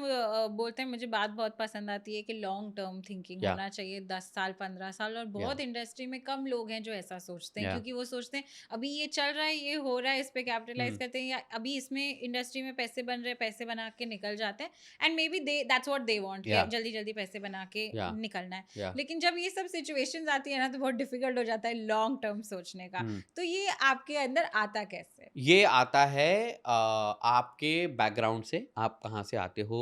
बोलते हैं, मुझे बात बहुत पसंद आती है कि लॉन्ग टर्म थिंकिंग Yeah. होना चाहिए, 10 साल 15 साल, और बहुत इंडस्ट्री में कम लोग हैं जो ऐसा सोचते हैं, Yeah. क्योंकि वो सोचते हैं अभी ये चल रहा है, ये हो रहा है, इस पे कैपिटलाइज करते हैं, या अभी इसमें इंडस्ट्री में पैसे बन रहे हैं, पैसे बना के निकल जाते हैं, and may be they that's what they want, Yeah. जल्दी जल्दी पैसे बना के Yeah. निकलना है. Yeah. लेकिन जब ये सब सिचुएशंस आती है ना, तो बहुत डिफिकल्ट हो जाता है लॉन्ग टर्म सोचने का. तो ये आपके अंदर आता कैसे? ये आता है आपके बैकग्राउंड से, आप कहाँ से आते हो,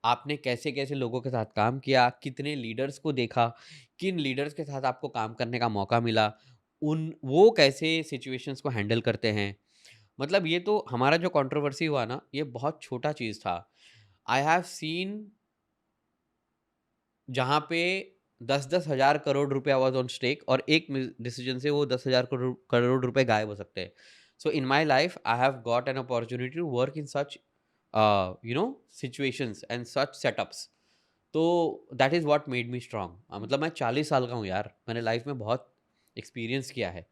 आपने कैसे कैसे लोगों के साथ काम किया, कितने लीडर्स को देखा, किन लीडर्स के साथ आपको काम करने का मौका मिला, वो कैसे सिचुएशंस को हैंडल करते हैं. मतलब ये तो हमारा जो कंट्रोवर्सी हुआ ना, ये बहुत छोटा चीज़ था. आई हैव सीन जहाँ पे 10-10 हज़ार करोड़ रुपया वाज़ ऑन स्टेक और एक डिसीजन से वो 10,000 करोड़ रुपए गायब हो सकते हैं। So in my life I have got an opportunity to work in such situations and such setups. तो that is what made me strong. मतलब मैं 40 साल का हूँ यार, मैंने लाइफ में बहुत एक्सपीरियंस किया है।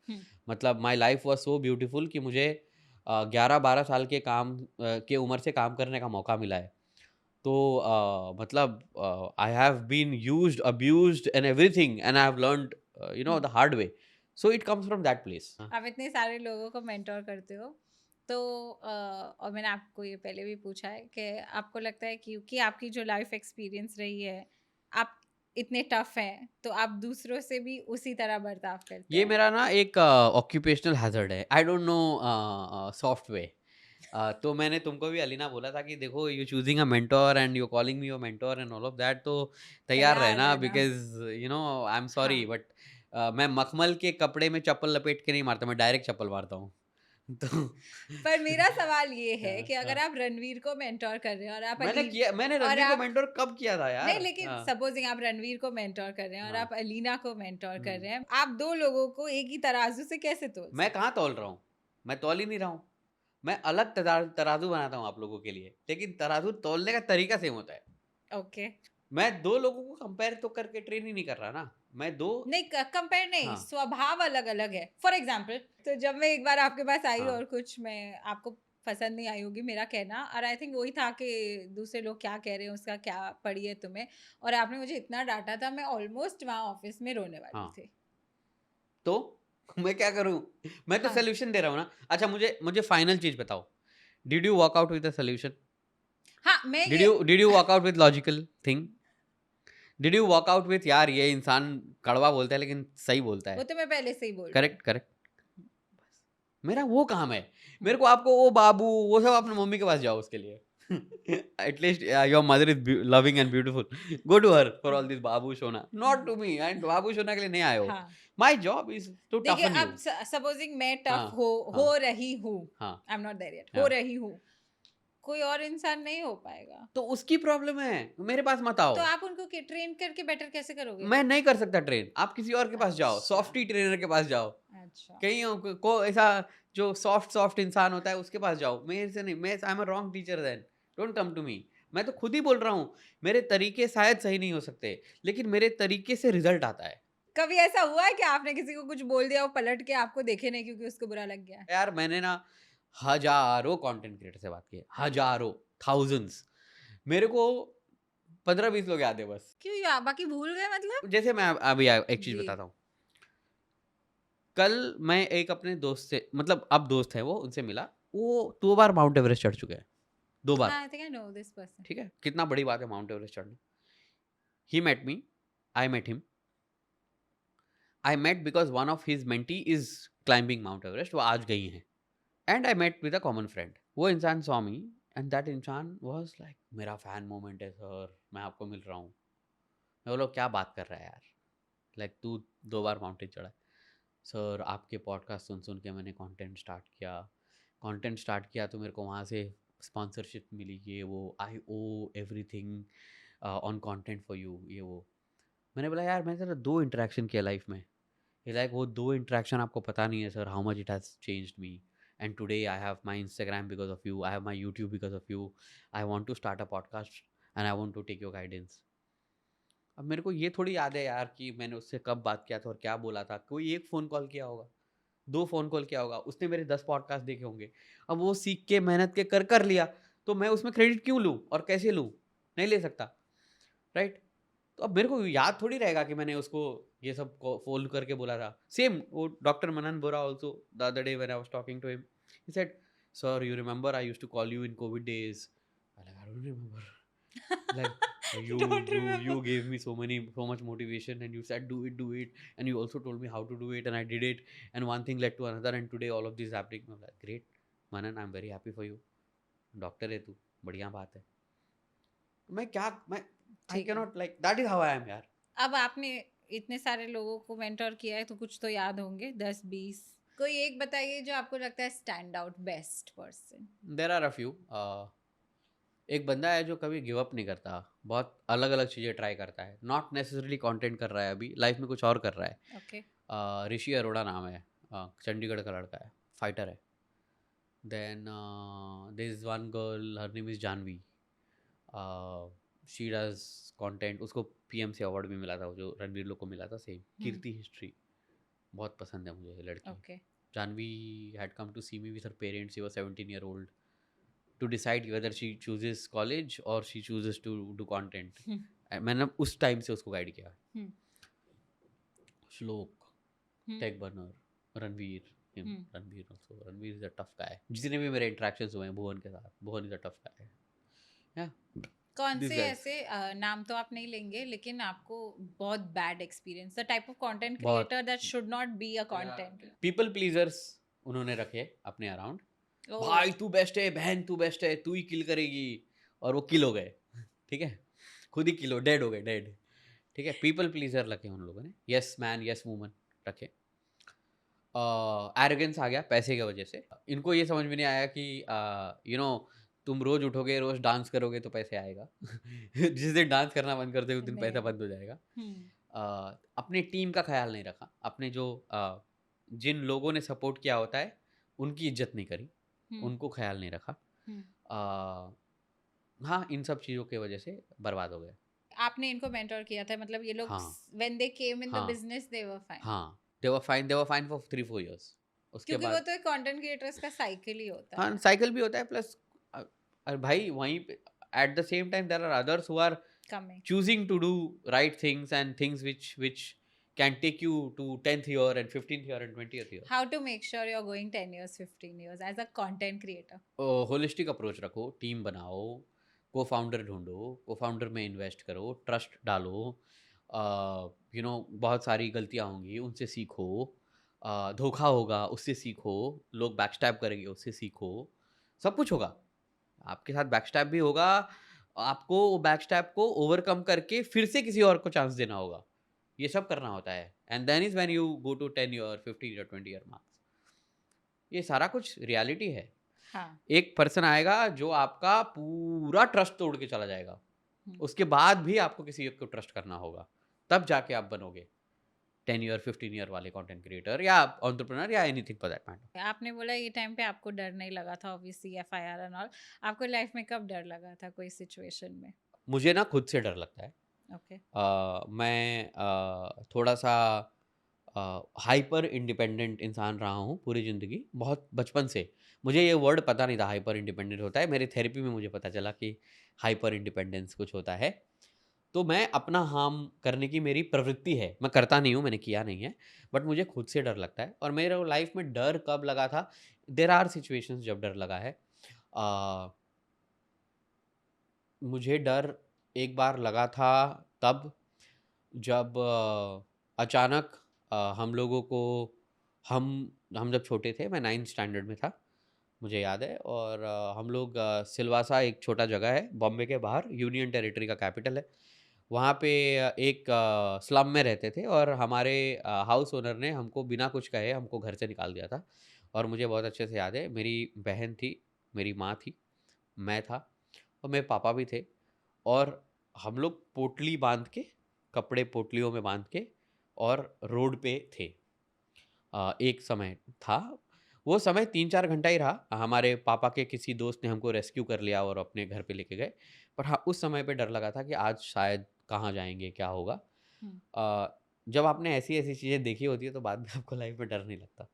मतलब my life was so beautiful कि मुझे 11-12 साल के के उम्र से काम करने का मौका मिला है। तो मतलब I have been used, abused and everything and I have learned the hard way. So it comes from that place. आप इतने सारे लोगों को मेंटोर करते हो, तो और मैंने आपको ये पहले भी पूछा है कि आपको लगता है कि क्योंकि आपकी जो लाइफ एक्सपीरियंस रही है, आप इतने टफ हैं, तो आप दूसरों से भी उसी तरह बर्ताव करते ये हैं। मेरा ना एक ऑक्यूपेशनल हैजर्ड है। आई डोंट नो सॉफ्टवेयर। तो मैंने तुमको भी अलीना बोला था कि देखो you choosing a mentor and you calling me your mentor and all of that, तो तैयार तैयार रहना रहना। बिकॉज आई एम सॉरी हाँ। बट मैं मखमल के कपड़े में चप्पल लपेट के नहीं मारता, मैं डायरेक्ट चप्पल मारता हूँ। तो पर मेरा सवाल ये है हाँ, कि अगर हाँ। आप रणवीर को मेंटोर कर रहे हैं और आप मैंने और रणवीर को आप मेंटोर कब किया था नहीं, यार? लेकिन हाँ, सपोजिंग आप रणवीर को मेंटोर कर रहे हैं और हाँ। आप अलीना को मेंटोर कर हम्म। रहे हैं, आप दो लोगों को एक ही तराजू से कैसे तोल मैं सकते कहाँ तौल रहा हूँ? मैं तौल ही नहीं रहा हूँ। मैं अलग तराजू बनाता हूँ आप लोगों के लिए, लेकिन तराजू तौलने का तरीका सेम होता है। हैं? ओके। मैं 2 लोगों को कंपेयर तो करके ट्रेन ही नहीं कर रहा ना। मैं 2। नहीं, कंपेयर नहीं, हाँ, स्वभाव अलग अलग है। फॉर एग्जाम्पल, तो जब मैं एक बार आपके पास आई हाँ। और कुछ मैं आपको पसंद नहीं आई होगी मेरा कहना, और आई थिंक वही था कि दूसरे लोग क्या कह रहे हैं उसका क्या पड़ी है तुम्हें, और आपने मुझे इतना डांटा था, मैं ऑलमोस्ट वहां ऑफिस में रोने वाली हाँ, थी। तो मैं क्या करूँ? मैं तो हाँ। सॉल्यूशन दे रहा हूँ ना। अच्छा मुझे मुझे फाइनल चीज़ बताओ। Did you walk out with a solution? हाँ, मैं डिड ये you did you walk out with logical thing? Did you walk out with यार ये इंसान कड़वा बोलता है लेकिन सही बोलता वो है। तो मैं पहले से ही बोल रही हूँ। Correct, correct. मेरा वो काम है। मेरे को आपको वो बाबू वो सब अपनी मम्मी के पास जाओ उसके लिए। At least your mother is loving and beautiful. Go to her for all this बाबू सोना, नॉट टू मी। एंड बाबू सोना के लिए नहीं आए हो। हाँ। माई जॉब इज टू देखिए, टफन यू। अब सपोजिंग मैं हाँ, टफ हो हाँ, रही हूँ, हाँ, I am not there yet, हो हाँ। रही हूँ, कोई और इंसान नहीं हो पाएगा, तो उसकी प्रॉब्लम है, मेरे पास मत आओ। तो आप उनको ट्रेन करके बेटर कैसे करोगे? मैं नहीं कर सकता ट्रेन, आप किसी और के पास जाओ, अच्छा। सॉफ्टी ट्रेनर के पास जाओ। अच्छा। कहीं को ऐसा जो सॉफ्ट सॉफ्ट इंसान होता है उसके पास जाओ, मेरे से नहीं। मैं I am a wrong teacher then, don't come to me. मैं तो खुद ही बोल रहा हूँ, मेरे तरीके शायद सही नहीं हो सकते, लेकिन मेरे तरीके से रिजल्ट आता है। कभी ऐसा हुआ है कि आपने किसी को कुछ बोल दिया, वो पलट के आपको देखे नहीं क्योंकि उसको बुरा लग गया? यार मैंने ना हजारों कंटेंट क्रिएटर से बात की है, हजारों, थाउजेंड्स। मेरे को 15-20 लोग याद है बस। क्यों या बाकी भूल गए मतलब? जैसे मैं अभी एक चीज जी। बताता हूँ। कल मैं एक अपने दोस्त से, मतलब अब दोस्त है वो, उनसे मिला। वो 2 बार माउंट एवरेस्ट चढ़ चुके हैं, 2 बार। I think I know this person. ठीक है, कितना बड़ी बात है माउंट एवरेस्ट चढ़ना। He met me, I met him. I met because one of his mentee is climbing Mount Everest, वो आज गई हैं। And I met with a common friend. वो इंसान सॉ मी एंड दैट इंसान वाज लाइक, मेरा फैन मोमेंट है सर, मैं आपको मिल रहा हूँ। मैं बोला क्या बात कर रहा है यार, लाइक तू 2 बार माउंटेन चढ़ा है। सर आपके पॉडकास्ट सुन सुन के मैंने कंटेंट स्टार्ट किया तो मेरे को वहाँ से स्पॉन्सरशिप मिली, ये वो, I owe everything on content for you, ये वो। मैंने बोला यार मैंने सर 2 इंटरेक्शन किया लाइफ में। ये लाइक वो 2 इंटरेक्शन आपको पता नहीं है sir, how much it has changed me. And today I have my Instagram because of you, I have my YouTube because of you, I want to start a podcast and I want to take your guidance. अब मेरे को ये थोड़ी याद है यार कि मैंने उससे कब बात किया था और क्या बोला था। कोई एक फ़ोन कॉल किया होगा, 2 फ़ोन कॉल किया होगा, उसने मेरे 10 पॉडकास्ट देखे होंगे। अब वो सीख के मेहनत के कर लिया, तो मैं उसमें क्रेडिट क्यों लूँ और कैसे लूँ? नहीं ले सकता, राइट? तो अब मेरे को याद थोड़ी रहेगा कि मैंने उसको ये सब फ़ोन करके बोला था। सेम वो doctor Manan Bora also, the other day when I was talking to him, he said, "sir you remember I used to call you in Covid days?" I like, "I don't remember." Like you Don't you remember. you gave me so much motivation and you said do it, and you also told me how to do it and I did it, and one thing led to another and today all of this is happening. I'm like, great Manan, I'm very happy for you. Doctor है तू, बढ़िया बात है। मैं आई ठीक कैन है। Not, like that is how I am यार। अब आपने इतने सारे लोगों को मेंटोर किया है तो कुछ तो याद होंगे, 10-20। कोई एक बताइए जो आपको लगता है stand out best person. There are a few. एक बंदा है जो कभी गिव अप नहीं करता, बहुत अलग अलग चीज़ें ट्राई करता है, नॉट नेसेसरली कंटेंट कर रहा है, अभी लाइफ में कुछ और कर रहा है। ओके। ऋषि अरोड़ा नाम है, चंडीगढ़ का लड़का है, फाइटर है। Then this is one girl, her name is Janvi. She does content, उसको पीएमसी अवार्ड भी मिला था, वो जो रणवीर लोग को मिला था, सेम कीर्ति हिस्ट्री। बहुत पसंद है मुझे ये लड़की। Okay. Janvi had come to see me with her parents. She was 17-year-old to decide whether she chooses college or she chooses to do content. मैंने उस टाइम से उसको गाइड किया। Shlok, Tech Burner, Ranveer, Ranveer also, Ranveer is a tough guy. जितने भी मेरे इंटरेक्शंस हुए हैं भुवन के साथ, भुवन इज अ टफ गाय। या कौन दिस से गाइस ऐसे नाम तो आप नहीं लेंगे, लेकिन आपको बहुत bad experience, the type of content बहुत creator that should not be a content? People pleasers उन्होंने रखे अपने अराउंड। भाई तू बेस्ट है, बहन तू बेस्ट है, तू ही किल करेगी, और वो किल हो गए। ठीक है, खुद ही किल हो, डेड हो गए, डेड। ठीक है, पीपल प्लीजर रखे उन लोगों ने, यस मैन यस वूमन रखे। एरोगेंस आ गया पैसे की वजह से। इनको ये समझ में नहीं आया कि तुम रोज उठोगे, रोज डांस करोगे तो पैसे आएगा। जिस दिन डांस करना बंद करते उस दिन पैसा नहीं। बंद हो जाएगा। अपने टीम का ख्याल नहीं रखा, अपने जो जिन लोगों ने सपोर्ट किया होता है उनकी इज्जत नहीं करी, उनको ख्याल नहीं रखा। हाँ, इन सब चीज़ों की वजह से बर्बाद हो गए। आपने इनको मेंटर किया था, मतलब ये लोग हाँ when they came in the हाँ बिजनेस दे वर फाइन? हाँ, they were fine for 3-4 years। उसके क्योंकि वो बाद तो एक कंटेंट क्रिएटर्स का साइकिल ही होता हाँ, है। साइकिल भी होता है, प्लस अरे भाई वहीं पे at the same time there are others who are coming. choosing to do right things and things which can take you to 10th year and 15th year and 20th year। How to make sure you are going 10 years 15 years as a content creator? Holistic approach रखो, टीम बनाओ, को फाउंडर ढूंढो, को फाउंडर में इन्वेस्ट करो, ट्रस्ट डालो। बहुत सारी गलतियाँ होंगी, उनसे सीखो। धोखा होगा, उससे सीखो। लोग बैकस्टैब करेंगे, उससे सीखो। सब कुछ होगा, आपके साथ बैकस्टैब भी होगा। आपको बैकस्टैब को ओवरकम करके फिर से किसी और को चांस देना होगा। ये सब करना होता है, and then is when you go to 10 year 15 year 20 year marks. ये सारा कुछ रियलिटी है। हाँ। एक पर्सन आएगा जो आपका पूरा ट्रस्ट तोड़ के चला जाएगा, उसके बाद भी आपको किसी एक को ट्रस्ट करना होगा, तब जाके आप बनोगे 10 ईयर 15 ईयर वाले कंटेंट क्रिएटर या एंटरप्रेन्योर या एनीथिंग फॉर दैट मैटर। आपने बोला ये टाइम पे आपको डर नहीं लगा था, ऑब्वियसली एफआईआर एंड ऑल। आपको लाइफ में कब डर लगा था कोई सिचुएशन में? मुझे ना खुद से डर लगता है। ओके। मैं थोड़ा सा हाइपर इंडिपेंडेंट इंसान रहा हूँ पूरी ज़िंदगी, बहुत बचपन से। मुझे ये वर्ड पता नहीं था हाइपर इंडिपेंडेंट होता है, मेरी थेरेपी में मुझे पता चला कि हाइपर इंडिपेंडेंस कुछ होता है। तो मैं अपना हार्म करने की मेरी प्रवृत्ति है, मैं करता नहीं हूँ, मैंने किया नहीं है, बट मुझे खुद से डर लगता है। और मेरे लाइफ में डर कब लगा था, देर आर सिचुएशंस जब डर लगा है। मुझे डर एक बार लगा था तब जब अचानक हम लोगों को हम जब छोटे थे, मैं 9th स्टैंडर्ड में था मुझे याद है, और हम लोग सिलवासा एक छोटा जगह है बॉम्बे के बाहर, यूनियन टेरिटरी का कैपिटल है, वहाँ पे एक स्लम में रहते थे, और हमारे हाउस ओनर ने हमको बिना कुछ कहे हमको घर से निकाल दिया था। और मुझे बहुत अच्छे से याद है, मेरी बहन थी, मेरी माँ थी, मैं था, और मेरे पापा भी थे, और हम लोग पोटली बांध के, कपड़े पोटलियों में बांध के, और रोड पे थे। एक समय था, वो समय 3-4 घंटा ही रहा। हमारे पापा के किसी दोस्त ने हमको रेस्क्यू कर लिया और अपने घर पे लेके गए। पर हाँ, उस समय पे डर लगा था कि आज शायद कहाँ जाएंगे, क्या होगा। जब आपने ऐसी ऐसी चीज़ें देखी होती है तो बाद में आपको लाइफ में डर नहीं लगता।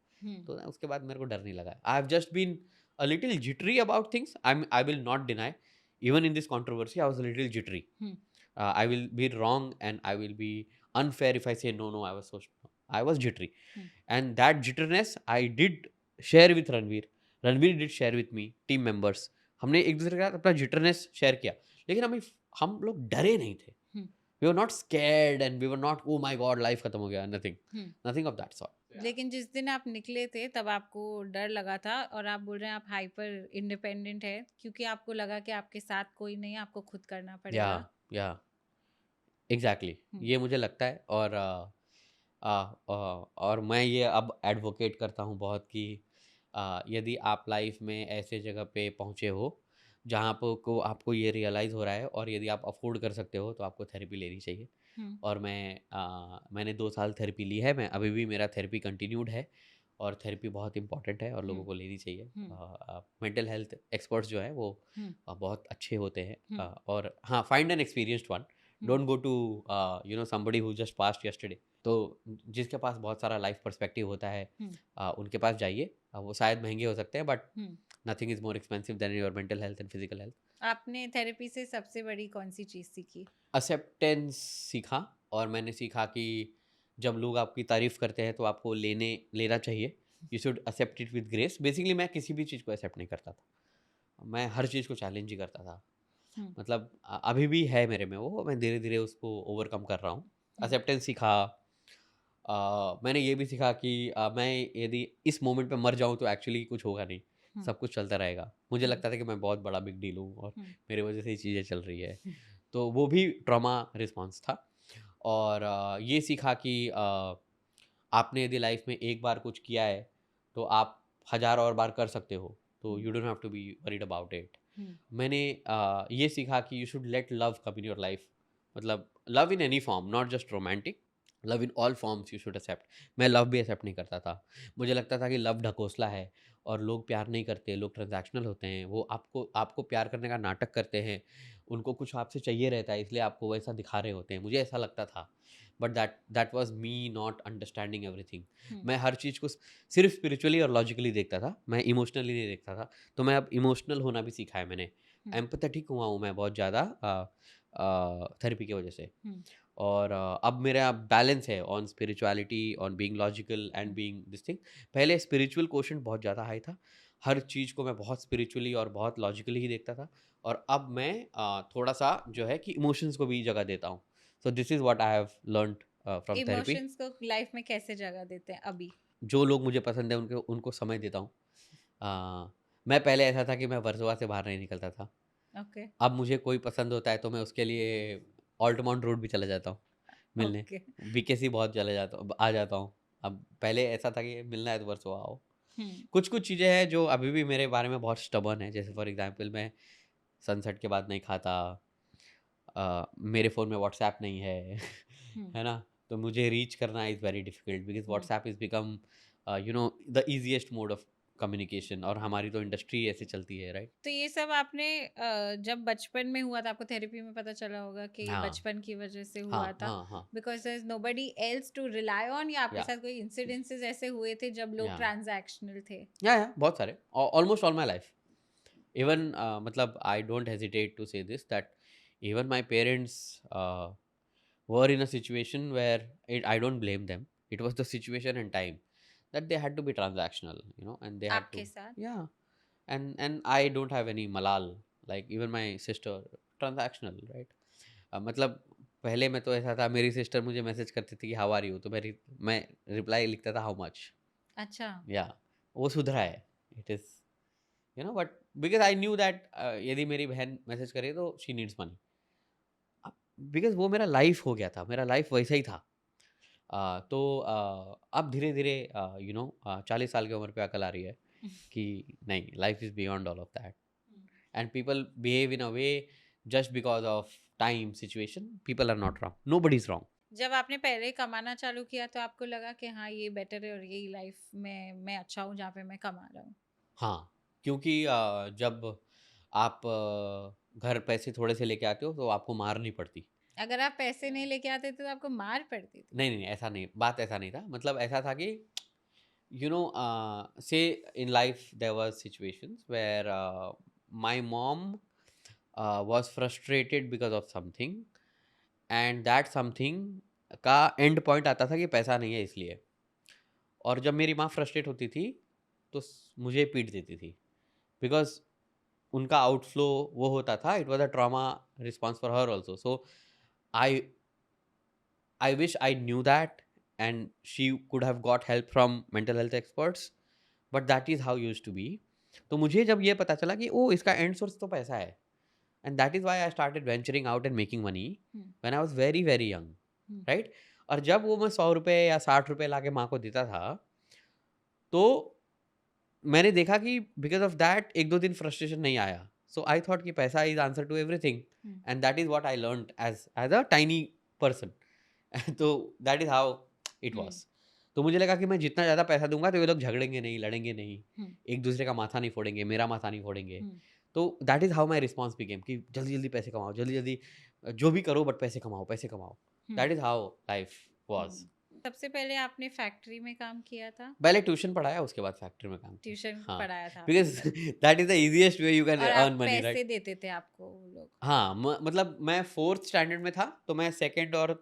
तो ना, उसके बाद मेरे को डर नहीं लगा। I have just been a little jittery about things. I will not deny, even in this controversy I was a little jittery. I will be wrong and I will be unfair if I say no, I was jittery. And that jitteriness I did share with Ranveer did share with me, team members. हमने एक दूसरे के साथ अपना jitterness शेयर किया, लेकिन हम लोग डरे नहीं थे। We were not scared and we were not, oh my god life खत्म हो गया, nothing of that sort. लेकिन जिस दिन आप निकले थे तब आपको डर लगा था, और आप बोल रहे हैं आप हाइपर इंडिपेंडेंट है क्योंकि आपको लगा कि आपके साथ कोई नहीं है, आपको खुद करना पड़ेगा। या एग्जैक्टली, ये मुझे लगता है। और मैं ये अब एडवोकेट करता हूँ बहुत कि यदि आप लाइफ में ऐसे जगह पे पहुँचे हो जहाँ को आपको ये रियलाइज़ हो रहा है, और यदि आप अफोर्ड कर सकते हो तो आपको थेरेपी लेनी चाहिए। और मैंने 2 साल थेरेपी ली है, मैं अभी भी मेरा थेरेपी कंटिन्यूड है, और थेरेपी बहुत इंपॉर्टेंट है और लोगों को लेनी चाहिए। मेंटल हेल्थ एक्सपर्ट्स जो हैं वो बहुत अच्छे होते हैं, और हाँ, find an experienced one, don't go to somebody who just passed yesterday. तो जिसके पास बहुत सारा लाइफ पर्सपेक्टिव होता है, उनके पास जाइए। वो शायद महंगे हो सकते हैं, but nothing is more expensive than your mental health and physical health. आपने थेरेपी से सबसे बड़ी कौन सी चीज सीखी? एक्सेप्टेंस सीखा, और मैंने सीखा कि जब लोग आपकी तारीफ करते हैं तो आपको लेना चाहिए। You should accept it with grace. Basically मैं किसी भी चीज़ को एक्सेप्ट नहीं करता था, मैं हर चीज़ को चैलेंज ही करता था। मतलब अभी भी है मेरे में वो, मैं धीरे धीरे उसको ओवरकम कर रहा हूँ। एक्सेप्टेंस सीखा। मैंने ये भी सीखा कि मैं यदि इस मोमेंट पे मर जाऊँ तो एक्चुअली कुछ होगा नहीं, सब कुछ चलता रहेगा। मुझे लगता था कि मैं बहुत बड़ा बिग डील हूँ और मेरे वजह से ही चीज़ें चल रही है। तो वो भी ट्रॉमा रिस्पॉन्स था। और ये सीखा कि आपने यदि लाइफ में एक बार कुछ किया है तो आप 1000 और बार कर सकते हो, तो you don't have to be worried about it. मैंने ये सीखा कि you should let love come in your life. मतलब love in any form, not just romantic, love in all forms you should accept. मैं लव भी एक्सेप्ट नहीं करता था। मुझे लगता था कि लव ढकोसला है और लोग प्यार नहीं करते, लोग ट्रांजैक्शनल होते हैं, वो आपको आपको प्यार करने का नाटक करते हैं, उनको कुछ आपसे चाहिए रहता है इसलिए आपको वैसा दिखा रहे होते हैं, मुझे ऐसा लगता था। But that was me not understanding everything. मैं हर चीज़ को सिर्फ स्पिरिचुअली और लॉजिकली देखता था, मैं इमोशनली नहीं देखता था। तो मैं अब इमोशनल होना भी सीखा है मैंने। एम्पैथेटिक हुआ हूँ मैं बहुत ज़्यादा थेरेपी की वजह से। और अब मेरा बैलेंस है on spirituality, on being logical and being this thing. पहले स्पिरिचुअल क्वोशंट बहुत ज़्यादा हाई था, हर चीज़ को मैं बहुत स्पिरिचुअली और बहुत लॉजिकली ही देखता था। और अब मैं थोड़ा सा जो है कि इमोशंस को भी जगह देता हूँ। So this is what I have learned from therapy. Emotions को लाइफ में कैसे जगह देते हैं अभी? जो लोग मुझे पसंद है उनको उनको समय देता हूँ। मैं पहले ऐसा था कि मैं वर्सोवा से बाहर नहीं निकलता था। ओके। अब मुझे कोई पसंद होता है तो मैं उसके लिए ऑल्टमाउंट रोड भी चले जाता हूँ मिलने। ओके। बीकेसी बहुत चले जाता हूँ, आ जाता हूँ। अब पहले ऐसा था कि मिलना है तो वर्सोवा आओ। कुछ चीज़ें हैं जो अभी भी मेरे बारे में बहुत स्टबर्न है, जैसे फॉर एग्जांपल मैं सनसेट के बाद नहीं खाता, मेरे फ़ोन में व्हाट्सएप नहीं है है ना? तो मुझे रीच करना is very difficult because WhatsApp is become the easiest mode of communication, और हमारी तो इंडस्ट्री ऐसे चलती है, राइट? तो ये सब आपने जब बचपन में हुआ था, आपको थेरेपी में पता चला होगा कि ये हाँ, बचपन की वजह से हुआ हाँ, था, हाँ, हाँ। Because there is nobody else to rely on, या आपके या, साथ कोई इंसिडेंसेस ऐसे हुए थे जब लोग या, ट्रांजैक्शनल थे? या बहुत सारे, almost all my life. Even मतलब आई डोंट हेजिटेट टू से this that even my parents were in a situation where I don't blame them. It was the situation and time that they had to be transactional, and they had to, आपके साथ? yeah. And I don't have any malal, like even my sister, transactional, right? मतलब पहले मैं तो ऐसा था, मेरी सिस्टर मुझे मैसेज करती थी कि हाउ आर यू, तो मैं रिप्लाई लिखता था हाउ मच। अच्छा। या, वो सुधरा है। It is but because I knew that यदि मेरी बहन मैसेज करे तो शी नीड्स मनी, बिकॉज वो मेरा लाइफ हो गया था, मेरा लाइफ वैसा ही था। तो अब धीरे धीरे 40 साल की उम्र पे अकल आ रही है कि नहीं, life is beyond all of that, and people behave in a way just because of time situation. People are not wrong, नो बडी इज रॉन्ग। जब आपने पहले कमाना चालू किया तो आपको लगा कि हाँ ये बेटर है और यही लाइफ में मैं अच्छा हूँ जहाँ पे मैं कमा रहा हूँ? हाँ, क्योंकि जब आप घर पैसे थोड़े से लेके आते हो तो आपको मार नहीं पड़ती। अगर आप पैसे नहीं लेके आते थे तो आपको मार पड़ती थी? नहीं नहीं, ऐसा नहीं, बात ऐसा नहीं था। मतलब ऐसा था कि say in life there was situations where my mom was frustrated because of something, and that something का एंड पॉइंट आता था कि पैसा नहीं है इसलिए। और जब मेरी माँ फ्रस्ट्रेट होती थी तो मुझे पीट देती थी, बिकॉज उनका आउटफ्लो वो होता था, it was a trauma response for her also. So I I wish I knew that, and she could have got help from mental health experts, but that is how used to be. तो मुझे जब ये पता चला कि ओ इसका एंड सोर्स तो पैसा है, and that is why I started venturing out and making money when I was very very young, right? और जब वो मैं 100 रुपये या 60 रुपये ला के माँ को देता था, तो मैंने देखा कि बिकॉज ऑफ दैट 1-2 दिन फ्रस्ट्रेशन नहीं आया, So I thought कि पैसा is answer to everything, and that is what I learned as a tiny person. तो that is how it was. तो मुझे लगा कि मैं जितना ज़्यादा पैसा दूंगा तो ये लोग झगड़ेंगे नहीं, लड़ेंगे नहीं, एक दूसरे का माथा नहीं फोड़ेंगे, मेरा माथा नहीं फोड़ेंगे. तो that is how my response became कि जल्दी जल्दी पैसे कमाओ, जल्दी जल्दी जो भी करो बट पैसे कमाओ, पैसे कमाओ. That is how life was. सबसे पहले आपने फैक्ट्री में काम किया था? पहले ट्यूशन पढ़ाया, उसके बाद फैक्ट्री में काम किया. ट्यूशन हाँ, पढ़ाया था because that is the easiest way you can और अर्न आप मनी, पैसे राइट. देते थे आपको वो लोग? हाँ, मतलब मैं 4th स्टैंडर्ड में था तो मैं 2nd और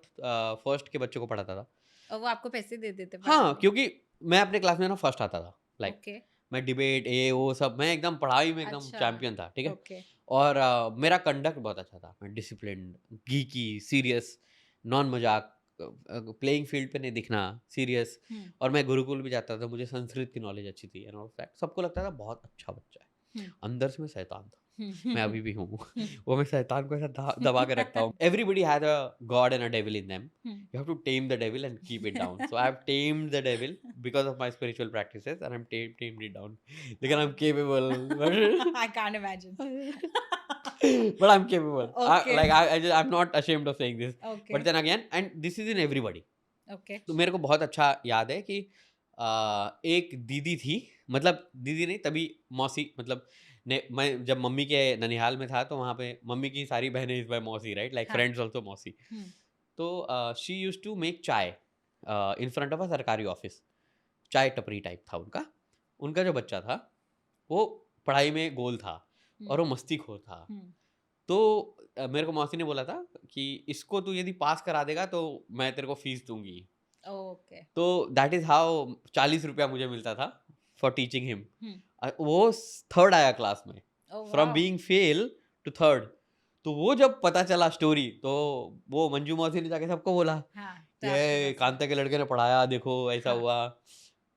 1st के बच्चों को पढ़ाता था. और वो आपको पैसे दे देते? हाँ, क्योंकि मैं अपने क्लास में ना फर्स्ट आता था. Like okay. मैं डिबेट ये वो सब, मैं एकदम पढ़ाई में एकदम अच्छा. चैंपियन था. ठीक है. ओके. और मेरा कंडक्ट बहुत अच्छा था. मैं डिसिप्लिन्ड, गीकी, सीरियस, नॉन मजाक, प्लेइंग फील्ड पे नहीं दिखना, सीरियस. और मैं गुरुकुल भी जाता था, मुझे संस्कृत की नॉलेज अच्छी थी एंड ऑल दैट. सबको लगता था बहुत अच्छा बच्चा है. अंदर से मैं शैतान था. मैं अभी भी हूँ. वो मैं शैतान को ऐसा दबा के रखता हूँ. Everybody has a God and a devil in them. You have to tame the devil and keep it down. So I have tamed the devil because of my spiritual practices, and I'm tamed it down. Because I'm capable. I can't imagine. But I'm capable. Okay. I'm not ashamed of saying this. Okay. But then again, and this is in everybody. Okay. तो मेरे को बहुत अच्छा याद है कि एक दीदी थी, मतलब दीदी नहीं तभी मौसी, मतलब मैं जब मम्मी के ननिहाल में था तो वहाँ पे मम्मी की सारी बहनें इस बार मौसी, राइट, लाइक फ्रेंड्स ऑल्सो मौसी. तो शी यूज टू मेक चाय इन फ्रंट ऑफ अ सरकारी ऑफिस. चाय टपरी टाइप था उनका. उनका जो बच्चा था वो पढ़ाई में गोल था और वो मस्तीखोर था. तो मेरे को मौसी ने बोला था कि इसको तू यदि पास करा देगा तो मैं तेरे को फीस दूंगी. ओके. तो दैट इज हाउ 40 रुपया मुझे मिलता था फॉर टीचिंग हिम. वो 3rd आया क्लास में, from being fail to 3rd. तो वो जब पता चला स्टोरी तो वो मंजू मौसी ने जाके सबको बोला, ये कांता के लड़के ने पढ़ाया, देखो ऐसा हुआ.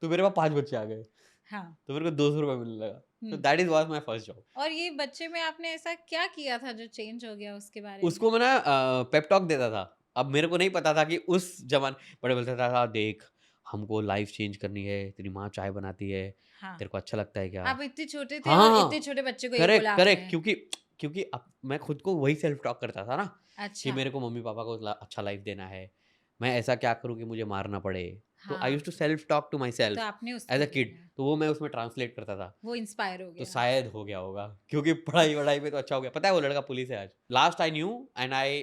तो मेरे पास 5 बच्चे आ गए. तो मेरे को 200 रुपये मिलने लगा. तो that is was my first job. और ये बच्चे में आपने ऐसा क्या किया था जो चेंज हो गया उसके बारे में? उसको मैं ना पेप टॉक देता था. अब मेरे को नहीं पता था कि उस जमाने बड़े बोलता था, देख हमको लाइफ चेंज करनी है, तेरी माँ चाय बनाती है, तेरे को अच्छा लगता है क्या? आप इतने छोटे थे और इतने छोटे बच्चे को ये बोला आपने? करेक्ट. क्योंकि अब मैं खुद को वही सेल्फ टॉक करता था ना. अच्छा. कि मेरे को मम्मी पापा को अच्छा लाइफ देना है, मैं ऐसा क्या करूँ कि मुझे मारना पड़े. तो I used to self talk to myself as a kid. तो वो मैं उसमें ट्रांसलेट करता था. वो इंस्पायर हो गया. तो शायद हो गया होगा क्योंकि पढ़ाई में तो अच्छा हो गया. पता है वो लड़का पुलिस है आज. Last I knew and I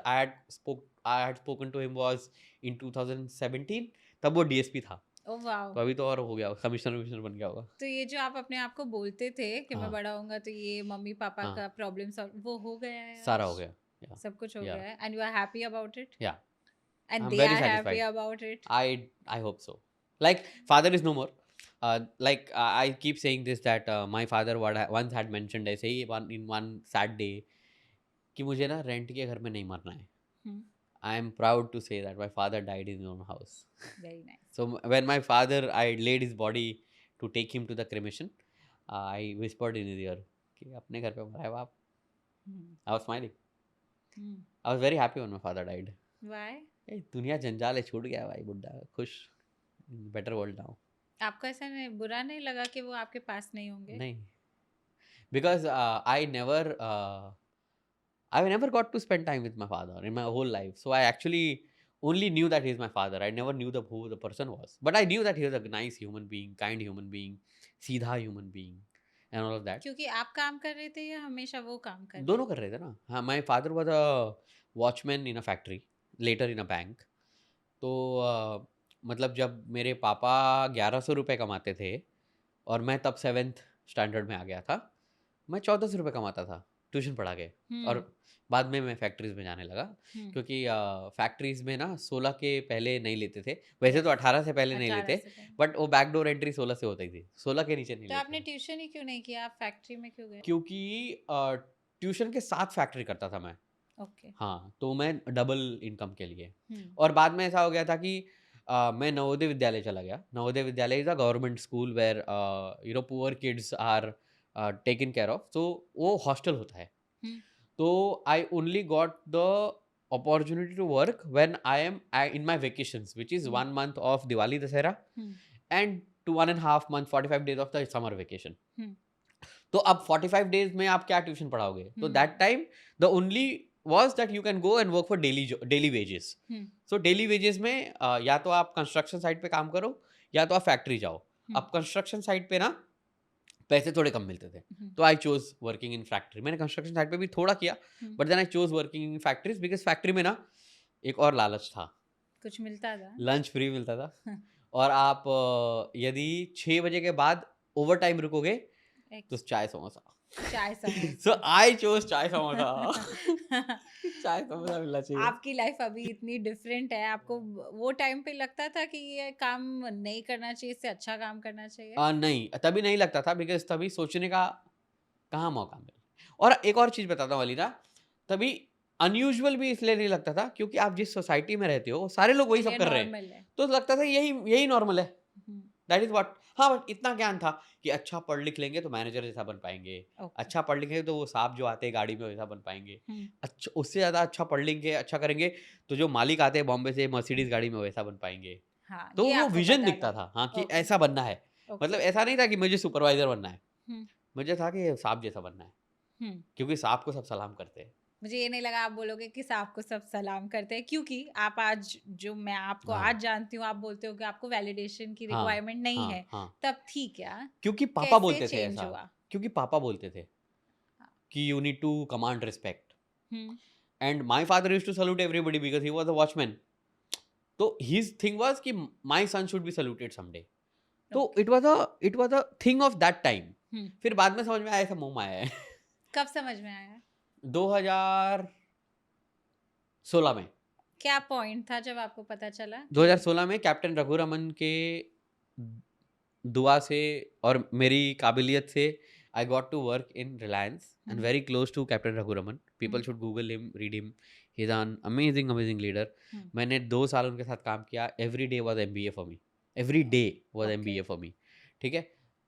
had spoken to him was in 2017. तब वो डीएसपी था. Oh wow. तो अभी तो और हो गया, कमिश्नर बन गया होगा. तो ये जो आप अपने आप को बोलते थे कि मैं बड़ा होऊंगा तो ये मम्मी पापा का प्रॉब्लम सॉल्व, वो हो गया है? सारा हो गया. सब कुछ हो गया है and you are happy about it? Yeah. And I'm they very are satisfied. happy about it? I hope so. Like father is no more. I keep saying this that my father once had mentioned ऐसे ही in one sad day कि मुझे ना रेंट के घर में नहीं मरना है. I am proud to say that my father died in his own house. Very nice. So when my father, I laid his body to take him to the cremation, I whispered in his ear कि अपने घर पे मरा है बाप. I was smiling. I was very happy when my father died. Why? दुनिया जंजाल है, छूट गया भाई, बुड्ढा खुश. Better world now. आपको ऐसा नहीं बुरा नहीं लगा कि वो आपके पास नहीं होंगे? नहीं, because I never got to spend time with my father in my whole life. So I actually only knew that he is my father. I never knew who the person was, but I knew that he was a nice human being, kind human being, सीधा human being and all of that. क्योंकि आप काम कर रहे थे या हमेशा वो काम कर रहे थे? दोनों कर रहे थे ना. हाँ, my father was a watchman in a factory, later in a bank. तो मतलब जब मेरे पापा 1100 रुपये कमाते थे और मैं तब 7th स्टैंडर्ड में आ गया था, मैं 1400 रुपये कमाता था ट्यूशन पढ़ा के. और बाद में मैं फैक्ट्रीज में जाने लगा क्योंकि फैक्ट्रीज में ना 16 के पहले नहीं लेते थे. वैसे तो 18 से पहले नहीं लेते, बट वो बैकडोर एंट्री 16 से होती थी, 16 के नीचे नहीं लेते. तो आपने ट्यूशन ही क्यों नहीं किया, आप फैक्ट्री में क्यों गए? क्योंकि ट्यूशन के साथ फैक्ट्री करता था मैं. ओके. हाँ, तो मैं डबल इनकम के लिए. और बाद में ऐसा हो गया था कि मैं नवोदय विद्यालय चला गया. Navodaya Vidyalaya is a government school where poor kids are taken care of. तो वो हॉस्टल होता है. तो I only got the opportunity to work when I am in my vacations, which is 1 month of Diwali Dasera and 1.5 month 45 days of the summer vacation. तो अब 45 डेज में आप क्या ट्यूशन पढ़ाओगे? तो that time the only was that you can go and work for daily wages. So daily wages में या तो आप कंस्ट्रक्शन साइट पे काम करो या तो आप फैक्ट्री जाओ. अब कंस्ट्रक्शन साइट पे ना पैसे थोड़े कम मिलते थे, तो I chose working in factory. मैंने कंस्ट्रक्शन साइट पे भी थोड़ा किया, but then I chose working in factories because factory में ना एक और लालच था, कुछ मिलता था. लंच फ्री मिलता था. और आप यदि 6 बजे के बाद ओवर टाइम रुकोगे तो चाय समोसा. चाय समोसा. सो आई चोज चाय समोसा. चाय समोसा मिलना चाहिए. आपकी लाइफ अभी इतनी डिफरेंट है, आपको वो टाइम पे लगता था कि ये काम नहीं करना चाहिए, इससे अच्छा काम करना चाहिए? नहीं, तभी नहीं लगता था बिकॉज तभी सोचने का कहाँ मौका मिला. और एक और चीज बताता हूँ अलीना, तभी अनयूजुअल भी इसलिए नहीं लगता था क्योंकि आप जिस सोसाइटी में रहते हो सारे लोग वही सब ये कर रहे हैं, नॉर्मल है. तो लगता था यही नॉर्मल है. हम्म, दैट इज व्हाट. हाँ, बट इतना ज्ञान था कि अच्छा पढ़ लिख लेंगे तो मैनेजर जैसा बन पाएंगे. okay. अच्छा पढ़ लिखेंगे तो वो साहब जो आते हैं गाड़ी में वैसा बन पाएंगे. हम्म, अच्छा, उससे ज़्यादा अच्छा पढ़ लेंगे, अच्छा करेंगे तो जो मालिक आते हैं बॉम्बे से मर्सिडीज गाड़ी में वैसा बन पाएंगे. हाँ, तो ये वो आपको विजन पता दिखता था, हाँ, कि Okay. ऐसा बनना है. Okay. मतलब ऐसा नहीं था कि मुझे सुपरवाइजर बनना है, हम्म, मुझे था कि साहब जैसा बनना है, हम्म. क्योंकि साहब को सब सलाम करते हैं. मुझे ये नहीं लगा आप बोलोगे कि आपको सब सलाम करते हैं, क्योंकि आप आज जो मैं आपको हाँ. आज जानती हूँ, आप बोलते हो कि आपको वैलिडेशन की हाँ, रिक्वायरमेंट नहीं हाँ, है. हाँ. तब थी क्या? क्योंकि पापा कैसे बोलते थे चेंज ऐसा, हुआ? क्योंकि पापा बोलते थे हाँ. कि you need to command respect. Hmm, And my father used to salute everybody because he was a watchman. So his thing was कि my son should be saluted someday. तो it was a thing of that time. हम्म. फिर बाद में समझ में आया ऐसा मुंह में आया है. कब समझ में आया? 2016 में. क्या पॉइंट था जब आपको पता चला? 2016 में कैप्टन रघुरमन के दुआ से और मेरी काबिलियत से I got to work in Reliance and very close to Captain Raghuram. People should Google him, read him. He's an amazing leader. मैंने 2 साल उनके साथ काम किया. Every day was MBA for me. Every day was MBA for me. ठीक है.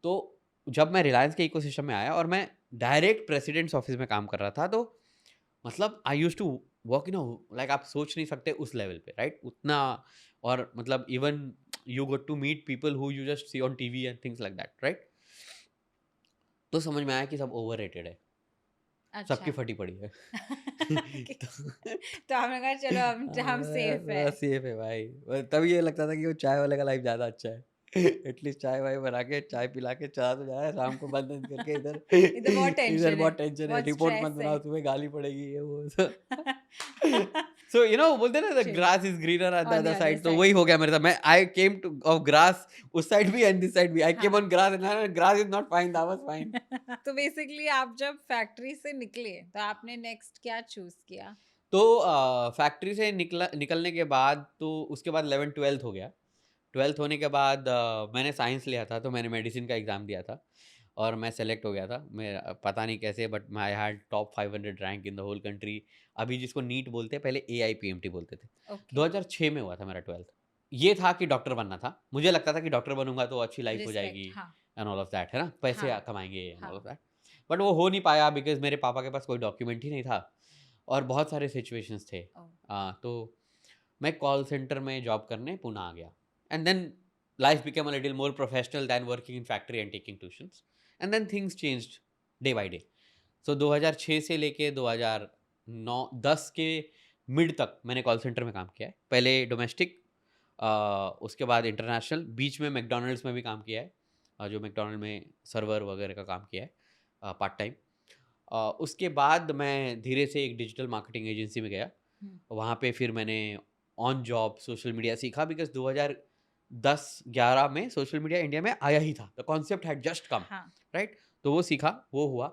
तो जब मैं रिलायंस के इकोसिस्टम में आया और मैं डायरेक्ट प्रेसिडेंट्स ऑफिस में काम कर रहा था, तो मतलब I used to work like आप सोच नहीं सकते उस लेवल पे, राइट? उतना. और मतलब even you got to meet people who you just see on TV and things like that, right? तो समझ में आया कि सब ओवररेटेड है. अच्छा. सबकी फटी पड़ी है. तो हमने कहा चलो हम सेफ है. सेफ है भाई. तभी ये लगता था कि वो चाय वाले का लाइफ ज्यादा अच्छा है. एटलीस्ट चाय वाय बना के चाय पिला के चला तो जाए, शाम को बंद बंद करके इधर इधर बहुत टेंशन इधर है, बहुत टेंशन है, बहुत रिपोर्ट मत स्ट्रेस बनाओ, है. तुम्हें गाली पड़ेगी ये वो. सो यू नो बोलते ना the True. Grass is greener at the On the other other side. तो side. वही हो गया मेरे साथ. मैं आई केम टू ऑफ ग्रास उस साइड भी एंड दिस साइड भी. आई केम हाँ. On grass and grass is not fine, that was fine. तो बेसिकली आप जब फैक्ट्री से निकले तो आपने नेक्स्ट क्या चूज किया? तो फैक्ट्री से निकलने के बाद तो उसके बाद 11th-12th हो गया. 12th होने के बाद मैंने साइंस लिया था, तो मैंने मेडिसिन का एग्ज़ाम दिया था और मैं सेलेक्ट हो गया था. मैं पता नहीं कैसे, but I had top 500 rank in the whole country. अभी जिसको नीट बोलते हैं, पहले AIPMT बोलते थे. Okay. 2006 में हुआ था मेरा 12th. ये था कि डॉक्टर बनना था. मुझे लगता था कि डॉक्टर बनूंगा तो अच्छी लाइफ हो Respect, जाएगी हाँ. एंड ऑल ऑफ दैट, है ना, पैसे हाँ. कमाएंगे एंड हाँ. All of that. बट वो हो नहीं पाया बिकॉज मेरे पापा के पास कोई डॉक्यूमेंट ही नहीं था और बहुत सारे सिचुएशंस थे. Oh. तो मैं कॉल सेंटर में जॉब करने पुणे आ गया. And then life became a little more professional than working in factory and taking tuitions. And then things changed day by day. So 2006 से लेके 2009-10 के मिड तक मैंने कॉल सेंटर में काम किया है. पहले डोमेस्टिक, उसके बाद इंटरनेशनल, बीच में मैकडोनल्ड्स में भी काम किया है, जो मैकडोनल्ड में सर्वर वगैरह का काम किया है पार्ट टाइम. उसके बाद मैं धीरे से एक डिजिटल मार्केटिंग एजेंसी में गया. वहाँ पे फिर मैंने ऑन जॉब सोशल मीडिया सीखा बिकॉज 2010-11 में सोशल मीडिया इंडिया में आया ही था. The concept had just come, right? तो वो सीखा, वो हुआ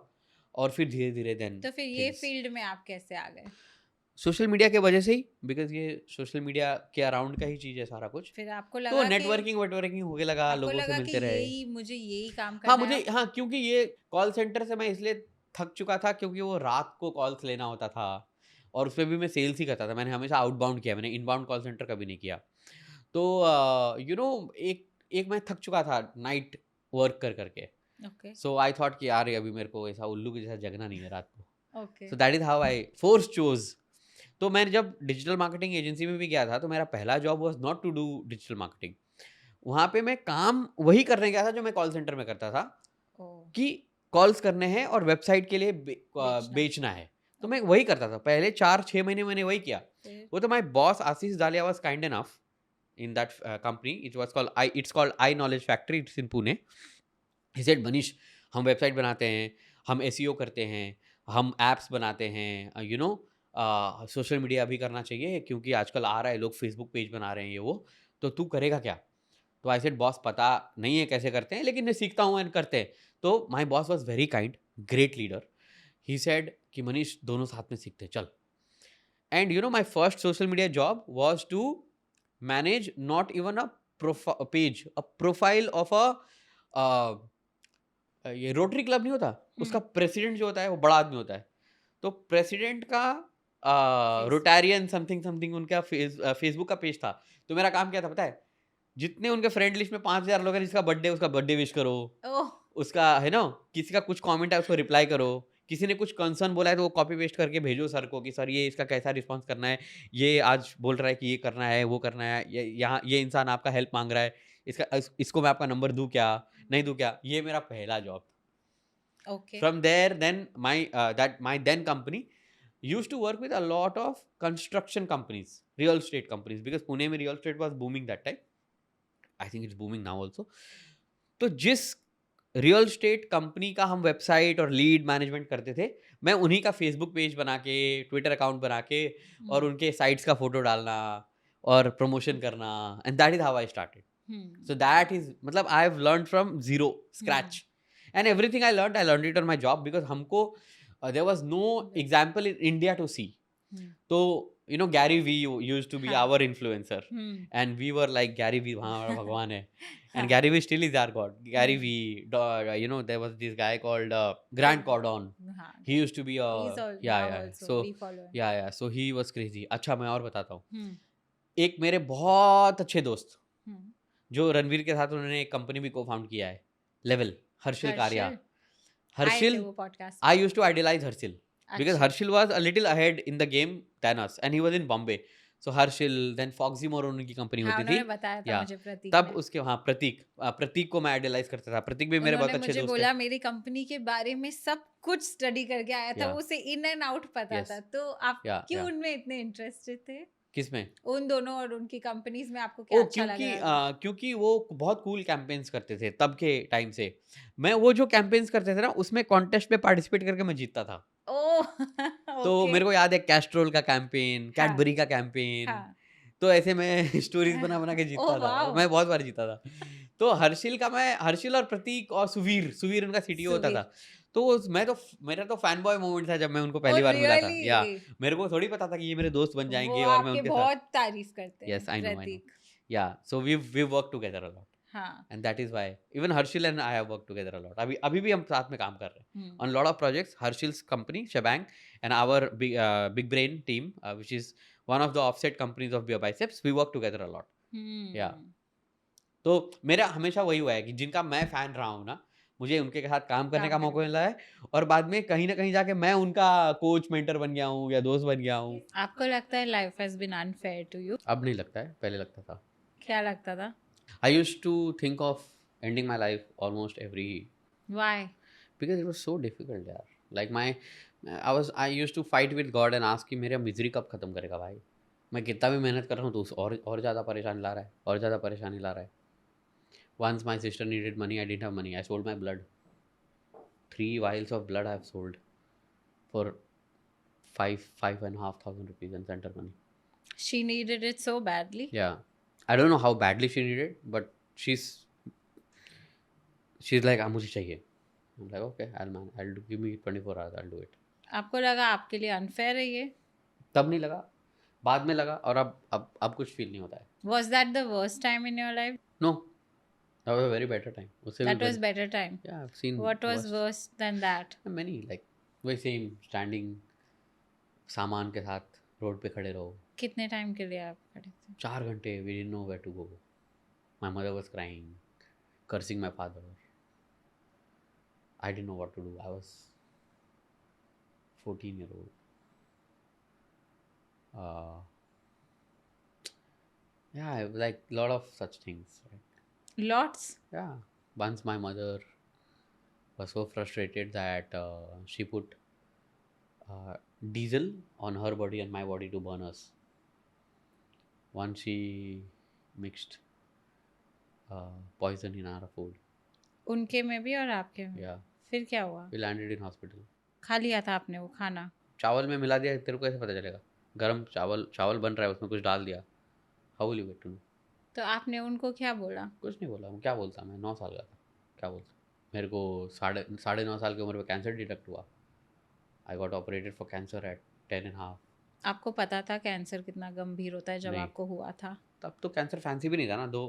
और फिर धीरे धीरे देन. तो फिर ये फील्ड में आप कैसे आ गए? सोशल मीडिया के वजह से ही, बिकॉज ये सोशल मीडिया के अराउंड का ही चीज है सारा कुछ. फिर आपको लगा तो नेटवर्किंग होने लगा, लोगों से मिलते रहे. मुझे यही काम करना हाँ मुझे, हाँ, क्योंकि ये कॉल सेंटर से मैं इसलिए थक चुका था क्योंकि वो रात को कॉल्स लेना होता था और उसमें भी मैं सेल्स ही करता था. मैंने हमेशा आउटबाउंड किया, मैंने इनबाउंड कॉल सेंटर कभी नहीं किया. तो यू नो एक मैं थक चुका था नाइट वर्क कर करके. सो आई थॉट कि यार अभी मेरे को ऐसा उल्लू के जैसा जगना नहीं है रात को. सो that is how I force chose. तो मैं जब डिजिटल मार्केटिंग एजेंसी में भी गया था तो मेरा पहला job was not to do digital marketing. वहाँ पे मैं काम वही करने गया था जो मैं कॉल सेंटर में करता था. कि कॉल्स करने हैं और वेबसाइट के लिए बेचना। बेचना है। तो मैं वही करता था पहले 4-6 महीने मैंने वही किया। फिर वो तो माय बॉस आशीष दालिया was kind enough in that company. It's called I Knowledge Factory. It's in Pune. He said, Manish, हम वेबसाइट बनाते हैं, हम एसईओ करते हैं, हम एप्स बनाते हैं, यू नो सोशल मीडिया भी करना चाहिए क्योंकि आजकल आ रहा है, लोग फेसबुक पेज बना रहे हैं, ये वो, तो तू करेगा क्या? तो आई सेड, बॉस पता नहीं है कैसे करते हैं लेकिन मैं सीखता हूँ एंड करते हैं। तो my boss was very kind, great leader. He said कि मनीष दोनों साथ में सीखते हैं, चल। And you know my first social media job was to manage not even a page, a profile of ये रोटरी क्लब नहीं होता, उसका प्रेसिडेंट जो होता है वो बड़ा आदमी होता है। तो प्रेसिडेंट का रोटारियन समथिंग समथिंग उनका फेसबुक का पेज था। तो मेरा काम क्या था पता है? जितने उनके फ्रेंड लिस्ट में 5,000 लोग हैं, जिसका बर्थडे उसका बर्थडे विश करो, ओह उसका है ना, किसी का कुछ कमेंट है उसको रिप्लाई करो, किसी ने कुछ कंसर्न बोला है तो वो कॉपी पेस्ट करके भेजो सर को कि सर ये इसका कैसा रिस्पांस करना है, ये आज बोल रहा है कि ये करना है, वो करना है, ये यहाँ ये इंसान आपका हेल्प मांग रहा है, इसको मैं आपका नंबर दूं क्या, नहीं दूं क्या? ये मेरा पहला job. Okay From there, then my then company used to work with a lot of construction companies, real estate companies, because Pune में real estate was booming that time. I think it's booming now also. तो जिस रियल स्टेट कंपनी का हम वेबसाइट और लीड मैनेजमेंट करते थे, मैं उन्हीं का फेसबुक पेज बना के, ट्विटर अकाउंट बना के और उनके साइट्स का फोटो डालना और प्रमोशन करना, and that is how I started. So that is मतलब I have learn from zero scratch, and everything I learn it on my job, because हमको there was no example in India to see. तो you know Gary Vee used to be our influencer, and we were like Gary Vee वहाँ हमारा भगवान है। And Gary Vee still is our god. Gary Vee, you know, there was this guy called Grant Cardone. He used to be a He's all yeah, now yeah. also So we follow him. yeah, yeah. So he was crazy. अच्छा मैं और बताता हूँ। एक मेरे बहुत अच्छे दोस्त जो रणवीर के साथ उन्होंने एक कंपनी भी को फाउंड किया है, लेवल, हर्षिल कारिया। आए थे हर्षिल, वो podcast I used to idolize Harshil because अच्छा Harshil was a little ahead in the game than us, and he was in Bombay. So Harshil, then Foxy More उनकी कंपनी हाँ होती थी, उन्होंने बताया था या मुझे प्रतीक तब ने उसके हाँ प्रतीक को मैं आइडलाइज करता था। प्रतीक भी मेरे बहुत उन्होंने अच्छे मुझे दोस्त बोला है। मेरी कंपनी के बारे में सब कुछ स्टडी करके आया था या वो उसे इन एंड आउट पता यस था तो आप या क्यों उनमें इतने इंटरेस्टेड थे किसमें? उन दोनों और उनकी कंपनीज में आपको क्या अच्छा लग रहा था क्योंकि वो बहुत कूल कैंपेन्स करते थे तब के टाइम से। मैं वो जो कैंपेन्स करते थे ना उसमें कॉन्टेस्ट में पार्टिसिपेट करके मैं जीतता था। ओह तो ओके मेरे को याद है कैस्ट्रोल का कैंपेन, हाँ कैडबरी का कैंपेन, हाँ तो ऐसे मैं स्टोरीज बना बना के ओह जीतता था और वाओ मैं बहुत बार जीता था। तो हर्षिल और प्रतीक और सुवीर उनका सीटीओ होता सुवीर था। तो मेरा तो फैन बॉय मोमेंट था जब मैं उनको ओ पहली बार मिला था। या रियली मेरे को थोड़ी पता था कि ये मेरे दोस्त बन वो जाएंगे और मैं आपके उनके साथ। बहुत तारीफ करते हैं yes I know Prateek yeah so we work together a lot, हाँ and that is why even Harshil and I have work together a lot. अभी अभी भी हम साथ में काम कर रहे हैं on lot of projects. Harshil's company Shebang and our big brain team which is one of the offset companies of Beer Biceps, we work together a lot. Yeah. तो मेरा हमेशा वही हुआ है कि जिनका मैं फैन रहा हूँ ना, मुझे उनके साथ काम करने का मौका मिला है और बाद में कहीं ना कहीं जाके मैं उनका कोच मेंटर बन गया हूँ या दोस्त बन गया हूँ। आपको लगता है life has been unfair to you अब नहीं लगता है, पहले लगता था। क्या लगता था I used to think of ending my life almost every, why because it was so difficult यार। Like I used to fight with God and ask कि मेरा मिजरी कब खत्म करेगा भाई। मैं कितना भी मेहनत कर रहा हूँ तो और ज़्यादा परेशानी ला रहा है, और ज़्यादा परेशानी ला रहा है। Once my sister needed money, I didn't have money. I sold my blood. 3 vials of blood I have sold for 5,500 rupees in center money. she needed it so badly Yeah, I don't know how badly she needed, but she's like, मुझे चाहिए. I'm like, okay, I'll give me 24 hours, I'll do it. आपको लगा आपके लिए अनफेयर है ये तब नहीं लगा, बाद में लगा, और अब कुछ फील नहीं होता है. was that the worst time in your life No, that was a very better time. उससे भी that was better time yeah, I've seen what was worse than that many, like वही सेम स्टैंडिंग सामान के साथ रोड पे खड़े रहो कितने टाइम के लिए आप खड़े थे 4 घंटे. We didn't know where to go. My mother was crying, cursing my father. I didn't know what to do. I was 14-year-old. Yeah, like lot of such things, right? lots Yeah. Once my mother was so frustrated that she put diesel on her body and my body to burn us. Once she mixed poison in our food. उनके में भी और आपके में? Yeah, फिर क्या हुआ? we landed in hospital. खा लिया था आपने वो खाना? चावल में मिला दिया, तेरे को कैसे पता चलेगा? गरम चावल बन रहा है, उसमें कुछ डाल दिया. How will you get to know? तो आपने उनको क्या बोला? कुछ नहीं बोला. क्या बोलता मैं? 9 साल का था. क्या बोलता? मेरे को साढ़े 9 साल की उम्र में कैंसर डिटेक्ट हुआ. I got operated for cancer at 10.5. आपको पता था कैंसर कितना गंभीर होता है जब नहीं. आपको हुआ था? तब तो कैंसर फैंसी भी नहीं था ना. दो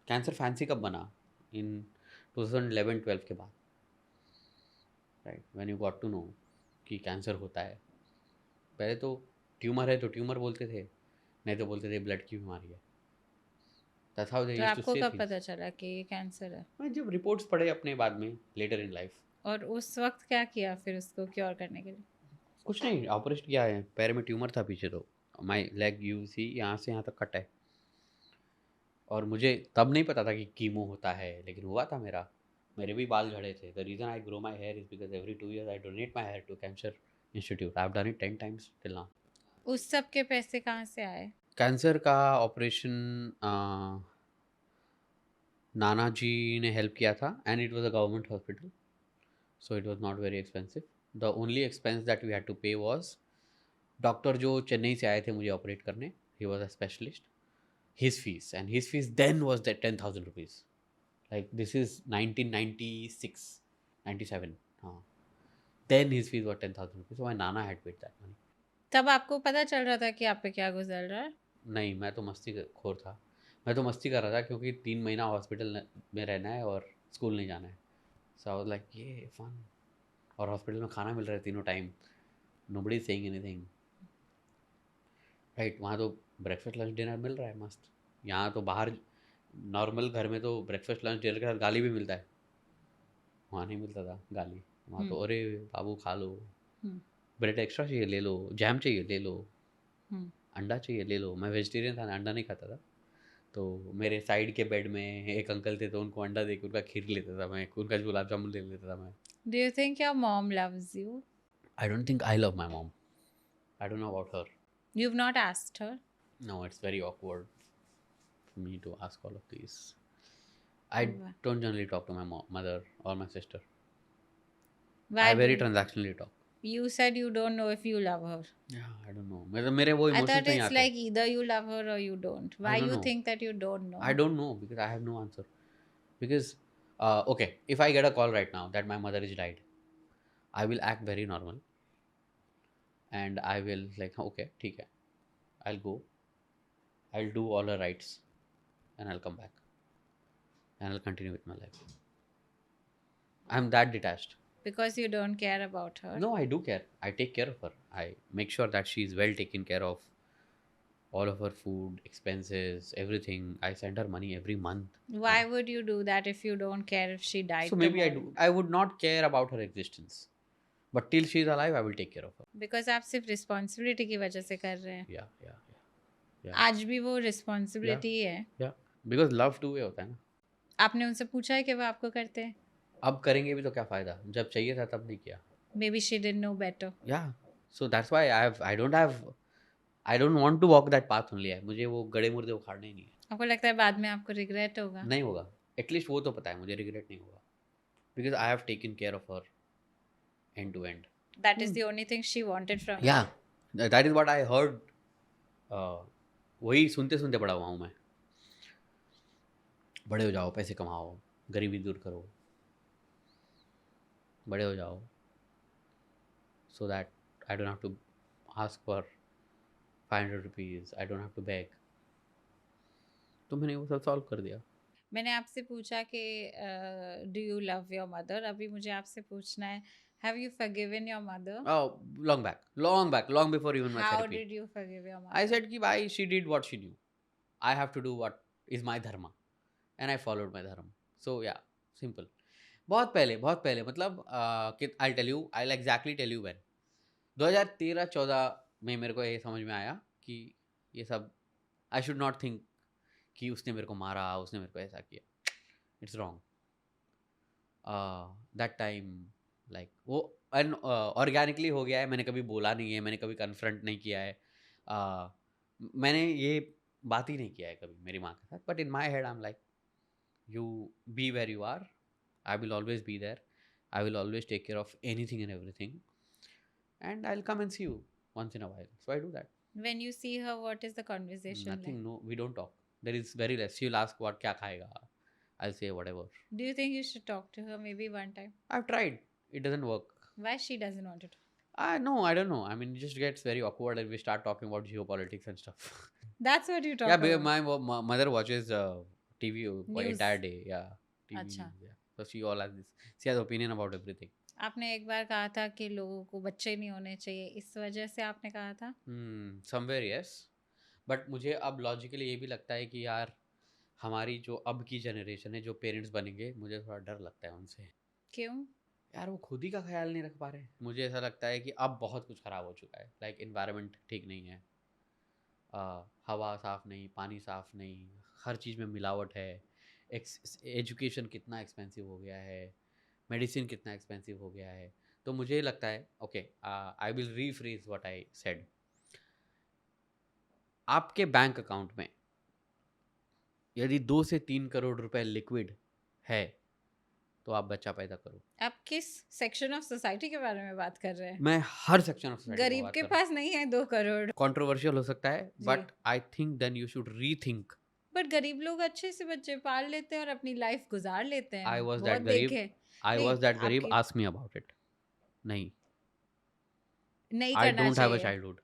कैंसर फैंसी कब बना? इन 2011-12 के बाद, right, when you got to know कि कैंसर होता है. पहले तो ट्यूमर है तो ट्यूमर बोलते थे, नहीं तो बोलते थे ब्लड की बीमारी है. दैट्स हाउ दे तो यूज्ड टू आपको से कब थिंग्स. पता चला कि ये कैंसर है? मैं जब रिपोर्ट्स पढ़े अपने बाद में, लेटर इन लाइफ. और उस वक्त क्या किया फिर उसको क्योर करने के लिए? कुछ नहीं, ऑपरेशन किया है. पैर में ट्यूमर था पीछे, तो माई लेग यू सी यहाँ से यहाँ तक कट है. और मुझे तब नहीं पता था कि कीमो होता है, लेकिन हुआ था मेरा. मेरे भी बाल झड़े थे. The reason I grow my hair is because every 2 years I donate my hair to cancer institute. I have done it 10 times till now. उस सब के पैसे कहाँ से आए? कैंसर का ऑपरेशन नाना जी ने हेल्प किया था, and it was a government hospital, so it was not very expensive. The only expense that we had to pay was doctor जो चेन्नई से आए थे मुझे ऑपरेट करने. He was a specialist. His fees, and his fees then was that 10,000 rupees. Like this is 1996, 97. Then his fees were 10,000 rupees. So my nana had paid that money. तब आपको पता चल रहा था कि आप पे क्या गुजर रहा है? नहीं, मैं तो मस्ती खोर था. मैं तो मस्ती कर रहा था क्योंकि 3 महीना हॉस्पिटल में रहना है और स्कूल नहीं जाना है. सो आई वाज लाइक ये फन. और हॉस्पिटल में खाना मिल रहा है तीनों time. Nobody is saying anything, right. वहाँ तो ब्रेकफास्ट लंच डिनर मिल रहा है मस्त. यहाँ तो बाहर नॉर्मल घर में तो ब्रेकफास्ट लंच डिनर के साथ गाली भी मिलता है. वहाँ नहीं मिलता था गाली. वहाँ तो अरे बाबू खा लो, ब्रेड एक्स्ट्रा चाहिए ले लो, जैम चाहिए ले लो, अंडा चाहिए ले लो. मैं वेजिटेरियन था, अंडा नहीं खाता था. तो मेरे साइड के बेड में एक अंकल थे, तो उनको अंडा दे के उनका खीर लेता था मैं, उनका गुलाब जामुन ले लेता था मैं. Do you think your mom loves you? I don't think I love my mom. I don't know about her. You've not asked her? No, it's very awkward for me to ask all of these. I Why? don't generally talk to my mother or my sister. Why? I very transactionally talk. You said you don't know if you love her. Yeah, I don't know. मेरे वो I emotions thought नहीं it's आते. like either you love her or you don't. Why don't you know. think that you don't know? I don't know because I have no answer. Because okay, if I get a call right now that my mother is died, I will act very normal. And I will like okay, ठीक है. I'll go. I'll do all her rights, and I'll come back, and I'll continue with my life. I'm that detached. Because you don't care about her. No, I do care. I take care of her. I make sure that she's well taken care of. All of her food, expenses, everything. I send her money every month. Why would you do that if you don't care if she died So maybe I tomorrow? do. I would not care about her existence. But till she's alive, I will take care of her. Because आप सिर्फ रिस्पॉन्सिबिलिटी की वजह से कर रहे हैं. Yeah. आज भी वो रिस्पॉन्सिबिलिटी ही है. Yeah. Because love two way होता है ना. आपने उनसे पूछा है कि वो आपको करते हैं? अब करेंगे भी तो क्या फायदा, जब चाहिए था तब नहीं किया. Maybe she didn't know better. Yeah. So that's why I don't want to walk that path only. है. मुझे वो गड़े मुर्दे उखाड़ने ही नहीं है. आपको लगता है बाद में आपको रिग्रेट होगा? नहीं होगा. एटलीस्ट वो तो पता है मुझे रिग्रेट नहीं होगा. Because I have taken care of her end to end. That is the only thing she wanted from you. Yeah. That is what I heard. वही सुनते सुनते बड़ा हुआ हूँ मैं. बड़े हो जाओ, पैसे कमाओ, गरीबी दूर करो, बड़े हो जाओ, so that I don't have to ask for 500 rupees. I don't have to beg. तो मैंने वो सब सॉल्व कर दिया. मैंने आपसे पूछा कि do you love your mother. अभी मुझे आपसे पूछना है, have you forgiven your mother? Oh, long back, long before even my How therapy. did you forgive your mother? I said कि भाई she did what she knew. I have to do what is my dharma, and I followed my dharma. So yeah, simple. बहुत पहले मतलब I'll tell you, I'll exactly tell you when. 2013-14 में मेरे को ये समझ में आया कि ये सब I should not think कि उसने मेरे को मारा, उसने मेरे को ऐसा किया. It's wrong. That time like वो ऑर्गेनिकली हो गया है, मैंने कभी बोला नहीं है, मैंने कभी कन्फ्रंट नहीं किया है, मैंने ये बात ही नहीं किया है कभी मेरी माँ के साथ, but in my head I am like you be where you are, I will always be there, I will always take care of anything and everything, and I'll come and see you once in a while. So I do that. When you see her, what is the conversation Nothing, like? no, we don't talk. There is very less. She'll ask what kya khayega, I'll say whatever. Do you think you should talk to her maybe one time? I've tried, it doesn't work. Why she doesn't want it? No, I don't know, I mean it just gets very awkward and we start talking about geopolitics and stuff. That's what you talk Yeah, about. my mother watches TV for News. entire day. Yeah, TV अच्छा. news, yeah. So she all has this, she has opinion about everything. आपने एक बार कहा था कि लोगों को बच्चे नहीं होने चाहिए, इस वजह से आपने कहा था? समवेयर यस, बट मुझे अब लॉजिकली ये भी लगता है कि यार हमारी जो अब की जनरेशन है, जो पेरेंट्स बनेंगे, मुझे थोड़ा डर लगता है उनसे. क्यों? यार वो खुद ही का ख्याल नहीं रख पा रहे. मुझे ऐसा लगता है कि अब बहुत कुछ ख़राब हो चुका है. लाइक इन्वायरमेंट ठीक नहीं है, हवा साफ़ नहीं, पानी साफ़ नहीं, हर चीज़ में मिलावट है, एजुकेशन कितना एक्सपेंसिव हो गया है, मेडिसिन कितना एक्सपेंसिव हो गया है. तो मुझे लगता है okay, I will rephrase what I said. आपके बैंक अकाउंट में यदि 2 से 3 करोड़ रुपए लिक्विड है तो आप बच्चा पैदा करो. आप किस सेक्शन ऑफ सोसाइटी के बारे में बात कर रहे हैं? मैं हर सेक्शन ऑफ सोसाइटी गरीब के पास नहीं है 2 करोड़. कंट्रोवर्शियल हो सकता है, जी. But I think then you should rethink. But गरीब लोग अच्छे से बच्चे पाल लेते हैं और अपनी लाइफ गुजार लेते हैं. I was बहुत that गरीब. देखे. I नहीं, was that गरीब. आपकी- Ask me about it. नहीं, नहीं I करना don't have a चाहिए. childhood.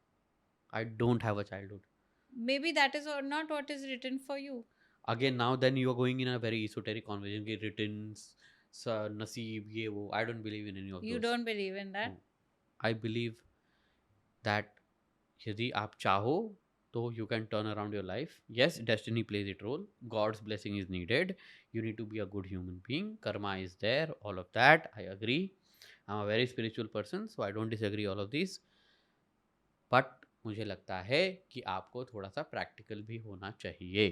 I don't have a childhood. Maybe that is not what is written for you. Again, now then you are going in a very esoteric conversation कि written, नसीब, ये वो. I don't believe in any of You those. don't believe in that? No. I believe that यदि आप चाहो तो you can turn around your life. Yes, destiny plays its role. God's blessing is needed. You need to be a good human being. Karma is there. All of that. I agree. I'm a very spiritual person, so I don't disagree all of these. But मुझे लगता है कि आपको थोड़ा सा प्रैक्टिकल भी होना चाहिए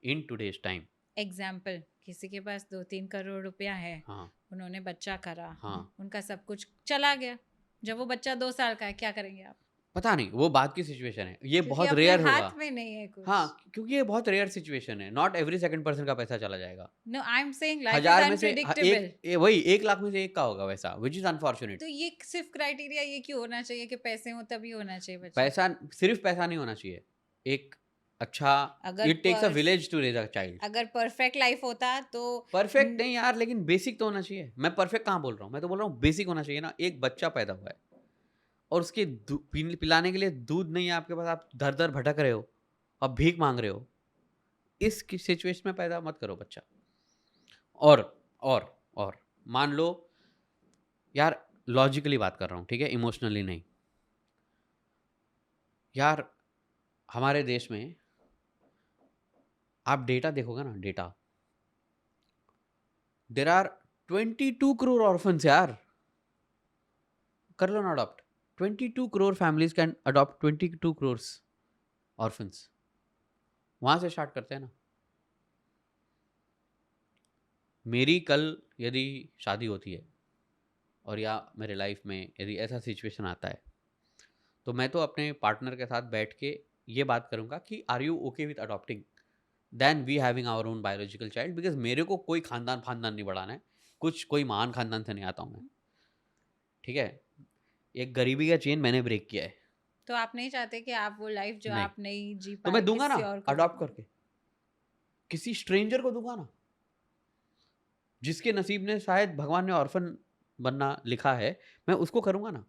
in today's time. एग्जाम्पल, किसी के पास 2-3 करोड़ रुपया है, हाँ, उन्होंने बच्चा करा, हाँ. उनका सब कुछ चला गया. जब वो बच्चा 2 साल का है, क्या करेंगे आप? पता नहीं, वो बात की सिचुएशन है. ये क्योंकि बहुत अपने रेयर होगा. हाथ में नहीं है कुछ. हाँ, क्योंकि ये बहुत रेयर सिचुएशन है. नॉट एवरी सेकंड पर्सन का पैसा चला जाएगा. No, I am saying life is 1000 में से अनप्रेडिक्टेबल. वही 1 लाख में से एक का होगा वैसा, विच इज अनफॉर्चुनेट. तो ये सिर्फ क्राइटेरिया ये क्यों होना चाहिए कि पैसे हो तभी होना चाहिए बच्चा? पैसा, सिर्फ पैसा नहीं होना चाहिए. एक अच्छा, अगर it takes a village to raise a child. अगर परफेक्ट लाइफ होता तो परफेक्ट नहीं यार, लेकिन बेसिक तो होना चाहिए. मैं परफेक्ट कहाँ बोल रहा हूँ, मैं तो बोल रहा हूँ बेसिक होना चाहिए ना. एक बच्चा पैदा हुआ है और उसके पिलाने के लिए दूध नहीं है आपके पास, आप दर दर भटक रहे हो, आप भीख मांग रहे हो. इस सिचुएशन में पैदा मत करो बच्चा. और मान लो यार, लॉजिकली बात कर रहा हूँ, ठीक है, इमोशनली नहीं. यार हमारे देश में आप डेटा देखोगे ना, data, there are 22 crore orphans यार. कर लो ना adopt. 22 crore families can adopt 22 crore orphans. वहां से स्टार्ट करते हैं ना. मेरी कल यदि शादी होती है और या मेरे लाइफ में यदि ऐसा सिचुएशन आता है, तो मैं तो अपने पार्टनर के साथ बैठ के ये बात करूँगा कि are you okay with adopting then we having our own biological child. Because मेरे को कोई खानदान नहीं बढ़ाना है. कोई महान खानदान से नहीं आता हूँ मैं, ठीक है. एक गरीबी का चेन मैंने ब्रेक किया है. तो आप नहीं चाहते कि आप वो लाइफ जो नहीं. आप नहीं जी तो पाए मैं दूंगा ना किसी और को अडॉप्ट दो? करके, किसी स्ट्रेंजर को दूंगा ना, जिसके नसीब ने शायद भगवान ने ऑर्फन बनना लिखा है, मैं उसको करूंगा ना.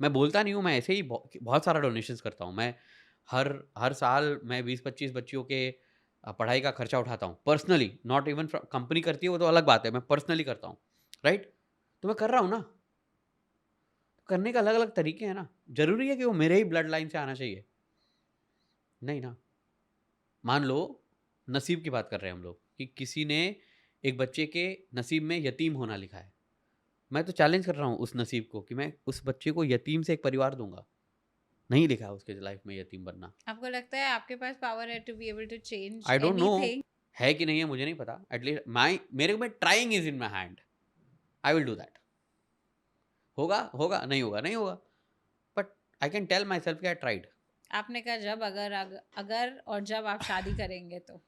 मैं बोलता नहीं हूँ, मैं ऐसे ही बहुत सारा डोनेशंस करता हूँ. मैं हर साल मैं 20-25 बच्चियों के पढ़ाई का खर्चा उठाता हूँ पर्सनली. नॉट इवन कंपनी करती है वो तो अलग बात है, मैं पर्सनली करता हूँ, राइट. तो मैं कर रहा हूँ ना. करने का अलग अलग तरीके हैं ना. जरूरी है कि वो मेरे ही ब्लड लाइन से आना चाहिए? नहीं ना. मान लो नसीब की बात कर रहे हैं हम लोग कि किसी ने एक बच्चे के नसीब में यतीम होना लिखा है. मैं तो चैलेंज कर रहा हूँ उस नसीब को कि मैं उस बच्चे को यतीम से एक परिवार दूंगा. नहीं लिखा है उसके लाइफ में यतीम बनना. आपको लगता है आपके पास पावर है to be able to change I don't know anything? है कि नहीं है मुझे नहीं पता. एटलीस्ट मेरे में trying is in my hand. I will do that. होगा होगा, नहीं होगा नहीं होगा, but I can tell myself कि आई ट्राइड. आपने कहा जब अगर और जब आप शादी करेंगे तो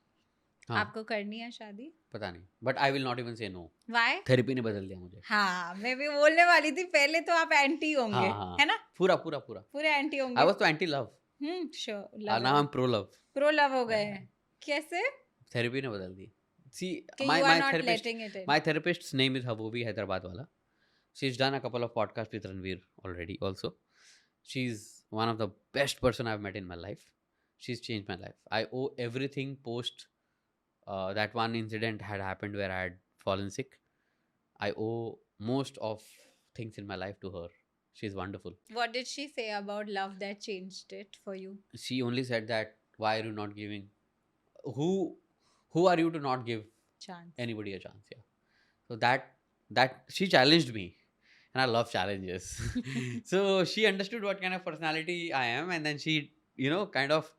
हाँ, आपको करनी है शादी? पता नहीं, but I will not even से नो. वाई? थेरेपी ने बदल दिया मुझे. हाँ, मैं भी बोलने वाली थी, पहले तो आप एंटी होंगे, हाँ हाँ, है ना? पूरा पूरा पूरा. पूरे एंटी आई होंगे. वॉज तो anti love. Sure, love now I am pro love. Pro love हो गए हैं. कैसे? थेरेपी ने बदल दी. सी, कि my you are my not therapist letting it in. my therapist's name is Habubi, Hyderabad wala. She's done a couple of podcasts with Ranveer already also. She's one of the best person I've met in my life. She's changed my life. I owe everything post that one incident had happened where I had fallen sick. I owe most of things in my life to her. She's wonderful. What did she say about love that changed it for you? She only said that why are you not giving, who who are you to not give Chance. anybody a chance? Yeah. So that she challenged me, and I love challenges. So she understood what kind of personality I am, and then she, kind of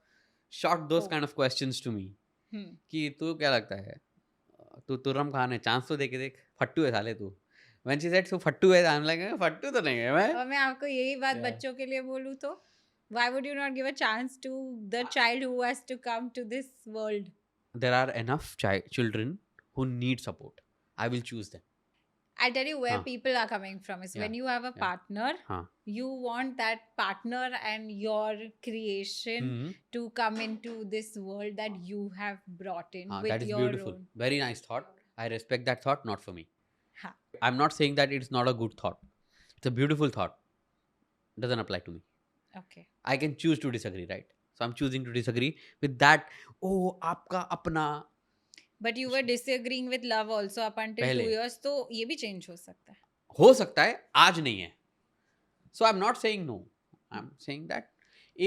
shot those Oh. kind of questions to me. कि तू क्या लगता है, तू तुर्रम खान है, चांस तो देख फट्टू है साले तू. When she said so फट्टू है, I'm like फट्टू तो नहीं है मैं. और मैं आपको यही बात Yeah. बच्चों के लिए बोलूँ तो why would you not give a chance to the child who has to come to this world? There are enough children who need support. I will choose them. I'll tell you where हाँ. people are coming from is when Yeah. you have a Yeah. partner, हाँ. you want that partner and your creation to come into this world that you have brought in with That is your beautiful. own. Very nice thought. I respect that thought. Not for me. हाँ. I'm not saying that it's not a good thought. It's a beautiful thought. Doesn't apply to me. Okay. I can choose to disagree, right? So I'm choosing to disagree with that. Oh, आपका अपना. But you were disagreeing with love also up until पहले. 2 years, तो ये भी change हो सकता है. हो सकता है, आज नहीं है. So I'm not saying no. I'm saying that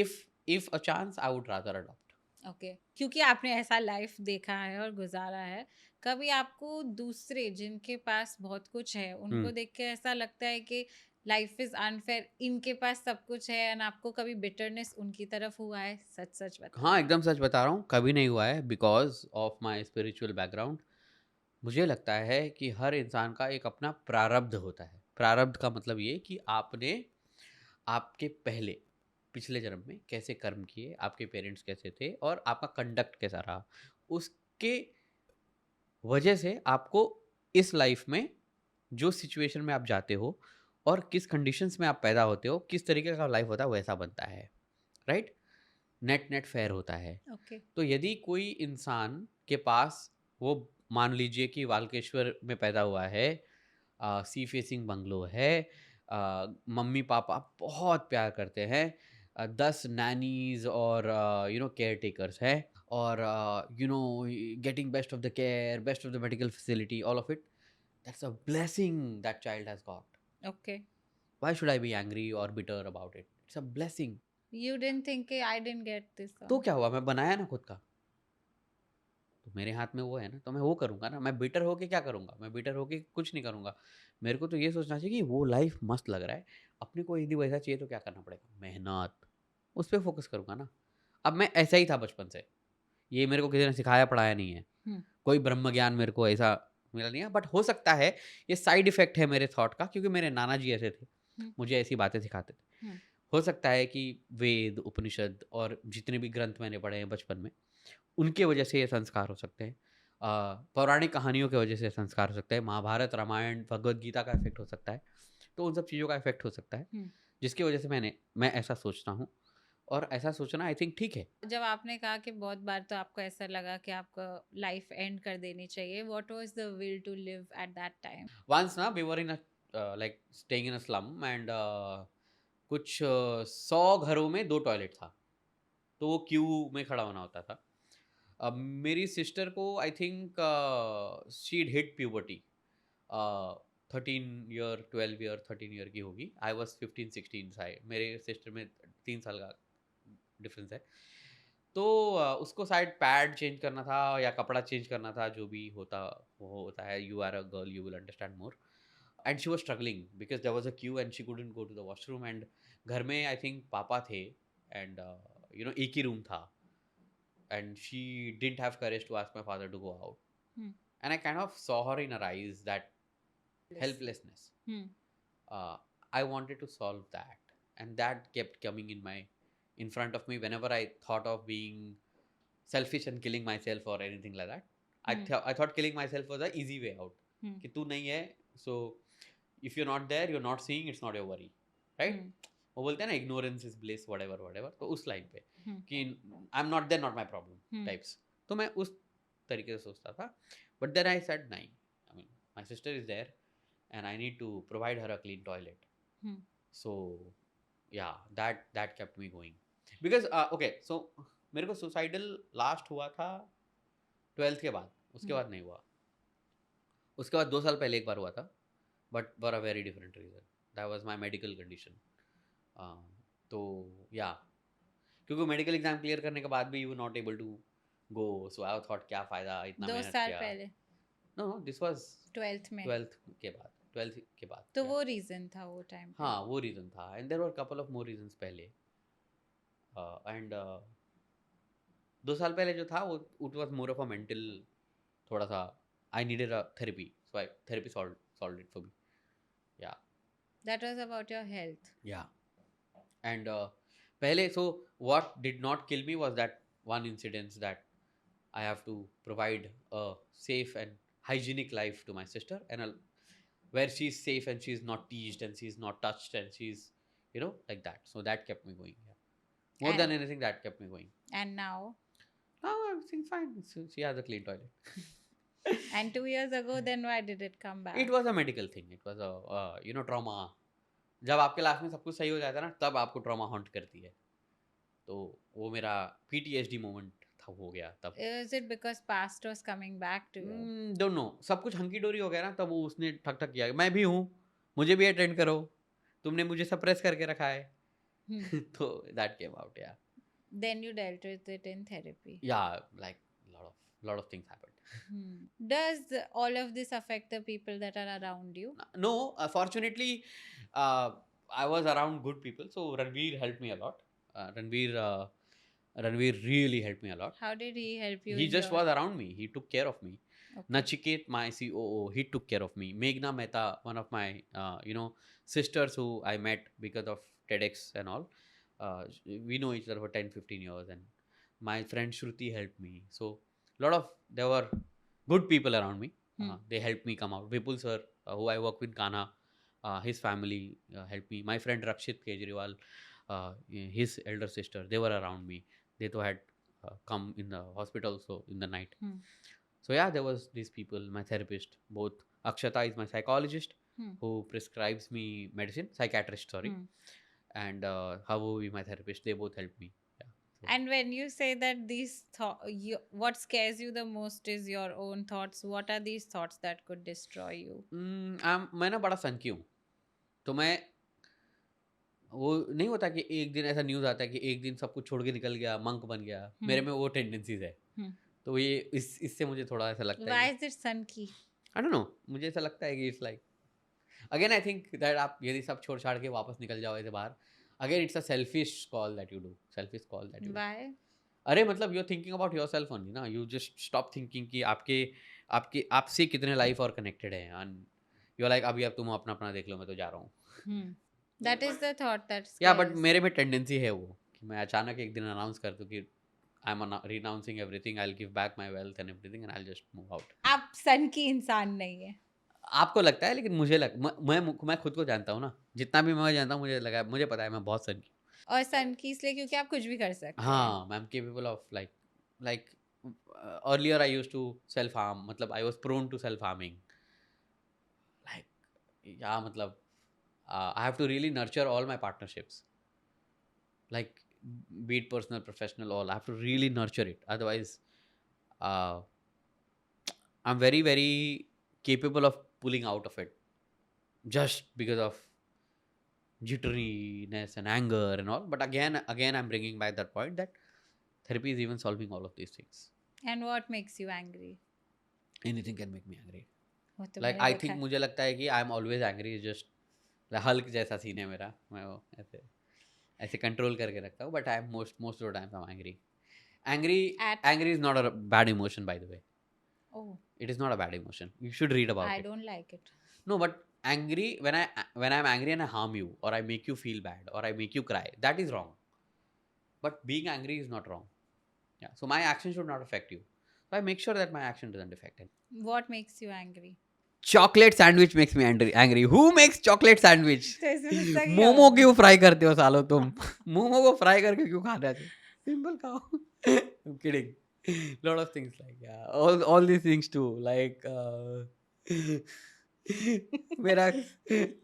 if a chance, I would rather adopt. Okay. क्योंकि आपने ऐसा लाइफ देखा है और गुजारा है, कभी आपको दूसरे जिनके पास बहुत कुछ है उनको देख के ऐसा लगता है कि लाइफ इज अनफेयर, इनके पास सब कुछ है, एंड आपको कभी बिटरनेस उनकी तरफ हुआ है? सच सच बता. हाँ, एकदम सच बता रहा हूँ, कभी नहीं हुआ है. Because of my spiritual background मुझे लगता है कि हर इंसान का एक अपना प्रारब्ध होता है. प्रारब्ध का मतलब ये कि आपने आपके पिछले जन्म में कैसे कर्म किए, आपके पेरेंट्स कैसे थे और आपका कंडक्ट कैसा रहा, उसके वजह से आपको इस लाइफ में जो सिचुएशन में आप जाते हो और किस कंडीशंस में आप पैदा होते हो, किस तरीके का लाइफ होता है, वैसा बनता है. राइट? नेट फेयर होता है. Okay. तो यदि कोई इंसान के पास, वो मान लीजिए कि वाल्केश्वर में पैदा हुआ है, सी फेसिंग बंगलो है, मम्मी पापा बहुत प्यार करते हैं, 10 नैनीज और केयर टेकर्स हैं, और getting best of the care, best of the medical facility, all of it, that's a blessing that child has got. Okay. Why should I be angry और bitter about it? It's a blessing. You didn't think कि I didn't get this. तो क्या हुआ, मैं बनाया ना खुद का, तो मेरे हाथ में वो है ना, तो मैं वो करूँगा ना. मैं बिटर होके क्या करूँगा? मैं बिटर होके कुछ नहीं करूँगा. मेरे को तो ये सोचना चाहिए कि वो लाइफ मस्त लग रहा है, अपने को यदि वैसा चाहिए तो क्या करना पड़ेगा? मेहनत. उस पर फोकस करूँगा ना. अब मैं ऐसा ही था बचपन से, ये मेरे को किसी ने सिखाया पढ़ाया नहीं है. कोई ब्रह्म ज्ञान मेरे को ऐसा मिला नहीं है. बट हो सकता है ये साइड इफेक्ट है मेरे थॉट का, क्योंकि मेरे नाना जी ऐसे थे, मुझे ऐसी बातें सिखाते थे. हो सकता है कि वेद, उपनिषद और जितने भी ग्रंथ मैंने पढ़े हैं बचपन में, उनके वजह से ये संस्कार हो सकते हैं. पौराणिक कहानियों के वजह से संस्कार हो सकते हैं. महाभारत, रामायण, भगवद गीता का इफेक्ट हो सकता है. तो उन सब चीज़ों का इफेक्ट हो सकता है, जिसकी वजह से मैं ऐसा सोचता हूँ. और ऐसा सोचना आई थिंक ठीक है. जब आपने कहा कि बहुत बार तो आपको ऐसा लगा कि आपको लाइफ एंड कर देनी चाहिए, what was the will to live at that time? Once ना we were in like staying in a slum, and कुछ 100 घरों में 2 टॉयलेट था, तो वो क्यू में खड़ा होना होता था. अब मेरी सिस्टर को I think she hit puberty, 13 year 12 year 13 year की होगी. आई वॉज 15-16 साल. मेरे सिस्टर में 3 साल का डिफरेंस है. तो उसको शायद पैड चेंज करना था या कपड़ा चेंज करना था, जो भी होता वो होता है. You are a girl, you will understand more. And she was struggling because there was a queue and she couldn't go to the washroom. And घर में आई थिंक पापा थे, एंड एक ही रूम था, and she didn't have courage to ask my father to go out. And I kind of saw her in her eyes that helplessness. Hmm. I wanted to solve that, and that kept coming in front of me whenever I thought of being selfish and killing myself or anything like that. I thought killing myself was an easy way out. Hmm. कि तू नहीं है, so if you're not there, you're not seeing, it's not your worry, right? वो बोलते हैं ना ignorance is bliss, whatever whatever. तो उस लाइन पे कि I'm not there, not my problem types. तो मैं उस तरीके से सोचता था, but then I said नहीं, I mean my sister is there and I need to provide her a clean toilet. So yeah, that kept me going because okay, so मेरे को suicidal लास्ट हुआ था 12th के बाद, उसके बाद नहीं हुआ. उसके बाद 2 साल पहले एक बार हुआ था, but for a very different reason. That was my medical condition. तो या क्योंकि मेडिकल एग्जाम क्लियर करने के बाद भी you not able to go, so I thought क्या फ़ायदा इतना दो मेहनत साल किया. पहले no no, this was 12th में 12th के बाद, 12th के बाद तो किया. वो रीजन था वो टाइम पे. हाँ वो रीज़न था, and there were couple of more reasons पहले. एंड 2 साल पहले जो था वो it was more of a mental, थोड़ा सा I needed a therapy, so I therapy solved it for me. Yeah That was about your health. Yeah and पहले, so what did not kill me was that one incident that I have to provide a safe and hygienic life to my sister, and where she's safe and she's not teased and she's not touched and she's, you know, like that. So that kept me going. Yeah. More than anything, that kept me going. And now? Now everything's fine. So she has a clean toilet. And 2 years ago, then why did it come back? It was a medical thing. It was a you know, trauma. जब आपके लाइफ में सब कुछ सही हो जाता है ना, तब आपको ट्रॉमा हॉन्ट करती है. तो वो मेरा PTSD मोमेंट था, हो गया तब. Is it because past was coming back to you? Don't know, सब कुछ हंकी डोरी हो गया ना, तब वो उसने ठक ठक किया. मैं भी हूँ, मुझे भी अटेंड करो, तुमने मुझे सप्रेस करके रखा है. तो दैट केम आउट. या Then you dealt with it in therapy. या like lot of things happened. Does all of this affect the people that are around you? No, fortunately, I was around good people, so Ranveer helped me a lot. Ranveer really helped me a lot. How did he help you? He just was around me. He took care of me. Okay. Nachiket, my COO, he took care of me. Meghna Mehta, one of my you know, sisters who I met because of TEDx and all. We know each other for 10-15 years, and my friend Shruti helped me. So there were good people around me. They helped me come out. Vipul sir, who I work with, Kana, his family helped me. My friend Rakshit Kejriwal, his elder sister, they were around me. They too had come in the hospital also in the night. So yeah, there was these people. My therapist, both Akshata is my psychologist who prescribes me medicine, psychiatrist, sorry, and Havu, my therapist, they both helped me. And when you say that these what scares you the most is your own thoughts, what are these thoughts that could destroy you? मैं ना बड़ा सनकी हूँ, तो मैं, वो नहीं होता कि एक दिन ऐसा न्यूज़ आता है कि एक दिन सब कुछ छोड़ के निकल गया, मंक बन गया. मेरे में वो टेंडेंसीज है. तो ये इससे मुझे थोड़ा ऐसा लगता है. Why is it sunky? I don't know, मुझे ऐसा लगता है कि it's like, again I think that आप यदि सब छोड़ छाड़ के वापस निकल जाओ ऐसे बाहर, again it's a selfish call that you do. Selfish call that you. Why? अरे मतलब you are thinking about yourself only ना. यू जस्ट स्टॉप थिंकिंग कि आपके आपसे कितने लाइफ और कनेक्टेड है, एंड यू आर लाइक अभी अब तुम अपना अपना देख लो, मैं तो जा रहा हूँ. That is the thought that scares. या बट मेरे में टेंडेंसी है वो कि मैं अचानक एक दिन अनाउंस कर दूँ कि I am renouncing everything, I will give back my wealth and everything and I will just move out. आप सनकी इंसान नहीं है. आपको लगता है, लेकिन मुझे मैं खुद को जानता हूँ ना, जितना भी मैं जानता हूँ, मुझे पता है मैं बहुत सनकी. और सनकी इसलिए क्योंकि आप कुछ भी कर सकते हैं. हाँ, I am capable of like earlier I used to self harm, मतलब I was prone to self harming. Like yeah मतलब I have to really nurture all my partnerships, like be it personal, professional, all. I have to really nurture it. Otherwise, I'm very, very capable of pulling out of it just because of jitteriness and anger and all. But again, I'm bringing back that point that therapy is even solving all of these things. And what makes you angry? Anything can make me angry. like I think मुझे लगता है कि I'm always angry. Just Hulk जैसा सीन है मेरा, मैं वो ऐसे कंट्रोल करके रखता हूँ. But I am most of the times I am angry is not a bad emotion, by the way. It is not a bad emotion. You should read about it. I don't like it. No, but angry, when I'm angry and I harm you, or I make you feel bad, or I make you cry, that is wrong. But being angry is not wrong. Yeah. So my action should not affect you. So I make sure that my action doesn't affect it. What makes you angry? Chocolate sandwich makes me angry. Who makes chocolate sandwich? तो इसमें गुस्सा क्या मोमो होता है? क्यों फ्राई करते हो सालो तुम? मोमो को फ्राई करके क्यों खा रहे हो? सिंपल खाओ. I'm kidding. Lot of things like all these things too, like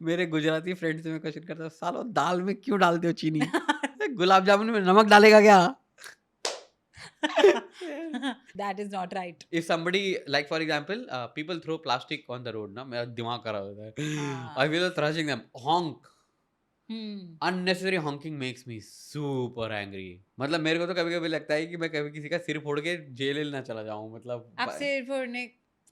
मेरे गुजराती फ्रेंड से मैं क्वेश्चन करता हूँ, सालो दाल में क्यों डालते हो चीनी? गुलाब जामुन में नमक डालेगा क्या? That is not right. If somebody, like for example, people throw plastic on the road, ना मेरा दिमाग खराब होता है. I feel thrashing them. Honk. Unnecessary honking makes me super angry. मतलब मेरे को तो कभी कभी लगता है कि मैं कभी किसी का सिर फोड़ के जेल ना चला जाऊं. मतलब अब सिर फोड़ने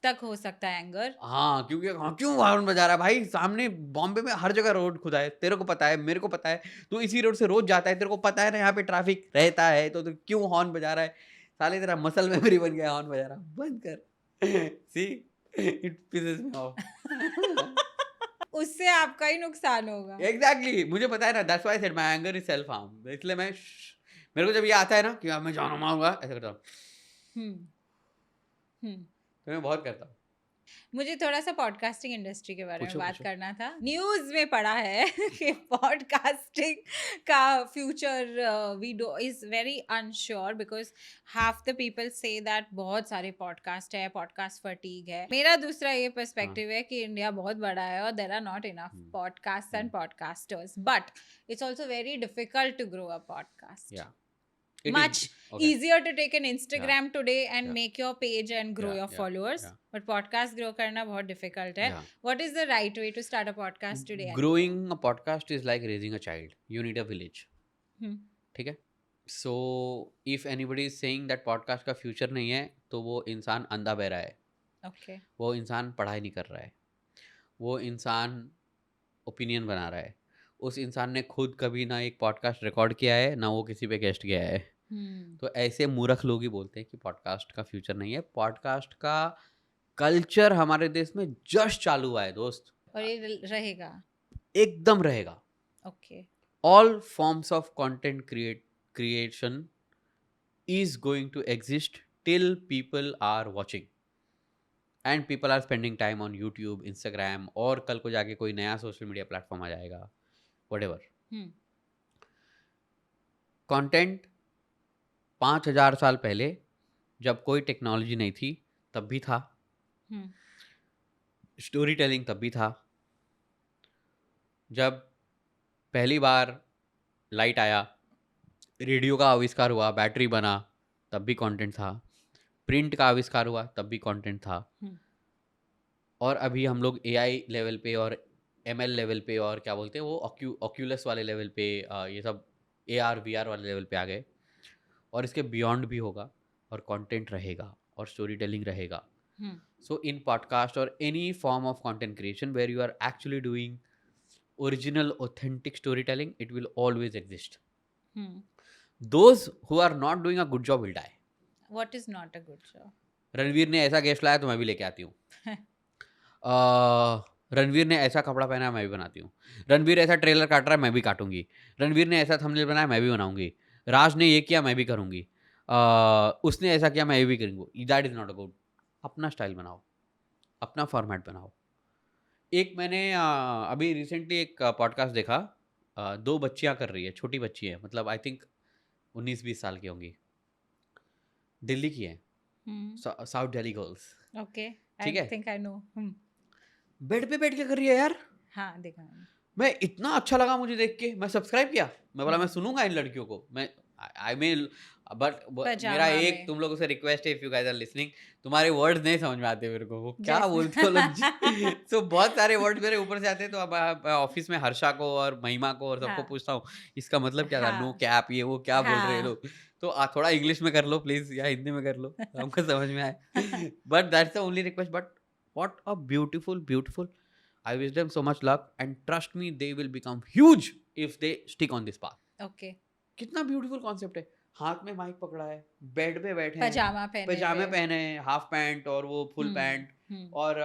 तक हो सकता है एंगर. हाँ, क्योंकि क्यों हॉर्न बजा रहा है भाई? सामने बॉम्बे में हर जगह रोड खुदा है, तेरे को पता है, मेरे को पता है, तू इसी रोड से रोज जाता है, तेरे को पता है ना यहाँ पे ट्रैफिक रहता है, तो तू क्यों हॉर्न बजा रहा है? साले तेरा मसल मेमोरी बन गया हॉर्न बजा रहा. बंद कर. सी, इट पिसेस मी ऑफ. उससे आपका ही नुकसान होगा. एग्जैक्टली, मुझे पता है ना. That's why I said my anger is self harm. इसलिए मैं मेरे को जब ये आता है ना कि मैं जान मारूंगा, ऐसा करता हूँ. तो मैं बहुत करता हूँ. मुझे थोड़ा सा पॉडकास्टिंग इंडस्ट्री के बारे में पूछो, बात पूछो. करना था. न्यूज में पढ़ा है कि पॉडकास्टिंग का future we do is very unsure because half the people से दैट बहुत सारे पॉडकास्ट है, पॉडकास्ट फटीग है. मेरा दूसरा ये पर्सपेक्टिव है कि इंडिया बहुत बड़ा है और there are not enough podcast and podcasters, but it's also very difficult to grow a podcast. Much easier to take an Instagram today and make your page and grow your followers, but podcast grow करना बहुत difficult है. What is the right way to start a podcast today? Growing a podcast is like raising a child. You need a village. ठीक है? So if anybody is saying that podcast का future नहीं है, तो वो इंसान अंधा बहरा है. Okay. वो इंसान पढ़ाई नहीं कर रहा है. वो इंसान ओपिनियन बना रहा है. उस इंसान ने खुद कभी ना एक पॉडकास्ट रिकॉर्ड किया है, ना वो किसी पे गेस्ट गया है. तो ऐसे मूर्ख लोग ही बोलते हैं कि पॉडकास्ट का फ्यूचर नहीं है. पॉडकास्ट का कल्चर हमारे देश में जस्ट चालू हुआ है दोस्त. और ये रहेगा, एकदम रहेगा. Okay. All forms of content creation is going to exist till people are watching and people are spending time on YouTube, Instagram, और कल को जाके कोई नया सोशल मीडिया प्लेटफॉर्म आ जाएगा, व्हाटएवर. कंटेंट 5000 साल पहले जब कोई टेक्नोलॉजी नहीं थी तब भी था. स्टोरी टेलिंग तब भी था. जब पहली बार लाइट आया, रेडियो का आविष्कार हुआ, बैटरी बना, तब भी कंटेंट था. प्रिंट का आविष्कार हुआ, तब भी कंटेंट था. और अभी हम लोग AI लेवल पे और ML लेवल पे और क्या बोलते हैं वो ऑक्यूलस वाले लेवल पे, ये सब AR VR वाले लेवल पे आ गए. और इसके बियॉन्ड भी होगा और कंटेंट रहेगा और स्टोरी टेलिंग रहेगा. सो इन पॉडकास्ट और any form of content creation where you are actually doing original authentic story telling, it will always exist. Those who are not doing a good job will die. What is not a good job? Ranveer ने ऐसा गेस्ट लाया तो मैं भी लेके आती हूँ. रणवीर ने ऐसा कपड़ा पहना है, मैं भी बनाती हूँ. रणवीर ऐसा ट्रेलर काट रहा है, मैं भी काटूंगी. रणवीर ने ऐसा थंबनेल बनाया, मैं भी बनाऊंगी. राज ने ये किया, मैं भी करूँगी. उसने ऐसा किया, मैं ये भी करूँगी. That is not a good. अपना स्टाइल बनाओ, अपना फॉर्मेट बनाओ. एक मैंने अभी रिसेंटली एक पॉडकास्ट देखा. 2 बच्चियाँ कर रही है, छोटी बच्ची है, मतलब आई थिंक 19-20 साल की होंगी, दिल्ली की है, साउथ दिल्ली गर्ल्स. ओके, ठीक है, आई थिंक आई नो. बेड पे बैठ के कर रही है यार. हाँ, देखा मैंने. मैं इतना अच्छा लगा मुझे देख के, मैं सब्सक्राइब किया. मैं बोला मैं सुनूंगा इन लड़कियों को. मैं आई मेल बट मेरा एक तुम लोगों से रिक्वेस्ट है, if you guys are listening, तुम्हारे वर्ड्स नहीं समझ में आते मेरे को, वो क्या बोलते हो लोग. सो बहुत सारे वर्ड्स मेरे ऊपर से आते हैं. तो अब ऑफिस में हर्षा को और महिमा को और सबको पूछता हूँ इसका मतलब क्या था, नो कैप, ये वो क्या बोल रहे हैं लोग. तो थोड़ा इंग्लिश में कर लो प्लीज या हिंदी में कर लो, हमको समझ में आए. But that's the only request. But what a beautiful. I wish them so much luck and trust me, they will become huge if they stick on this path. Okay. कितना ब्यूटीफुल कॉन्सेप्ट है. हाथ में माइक पकड़ा है, बेड पे बैठे हैं, पजामा पहने हैं, हाफ पैंट और वो फुल पैंट, और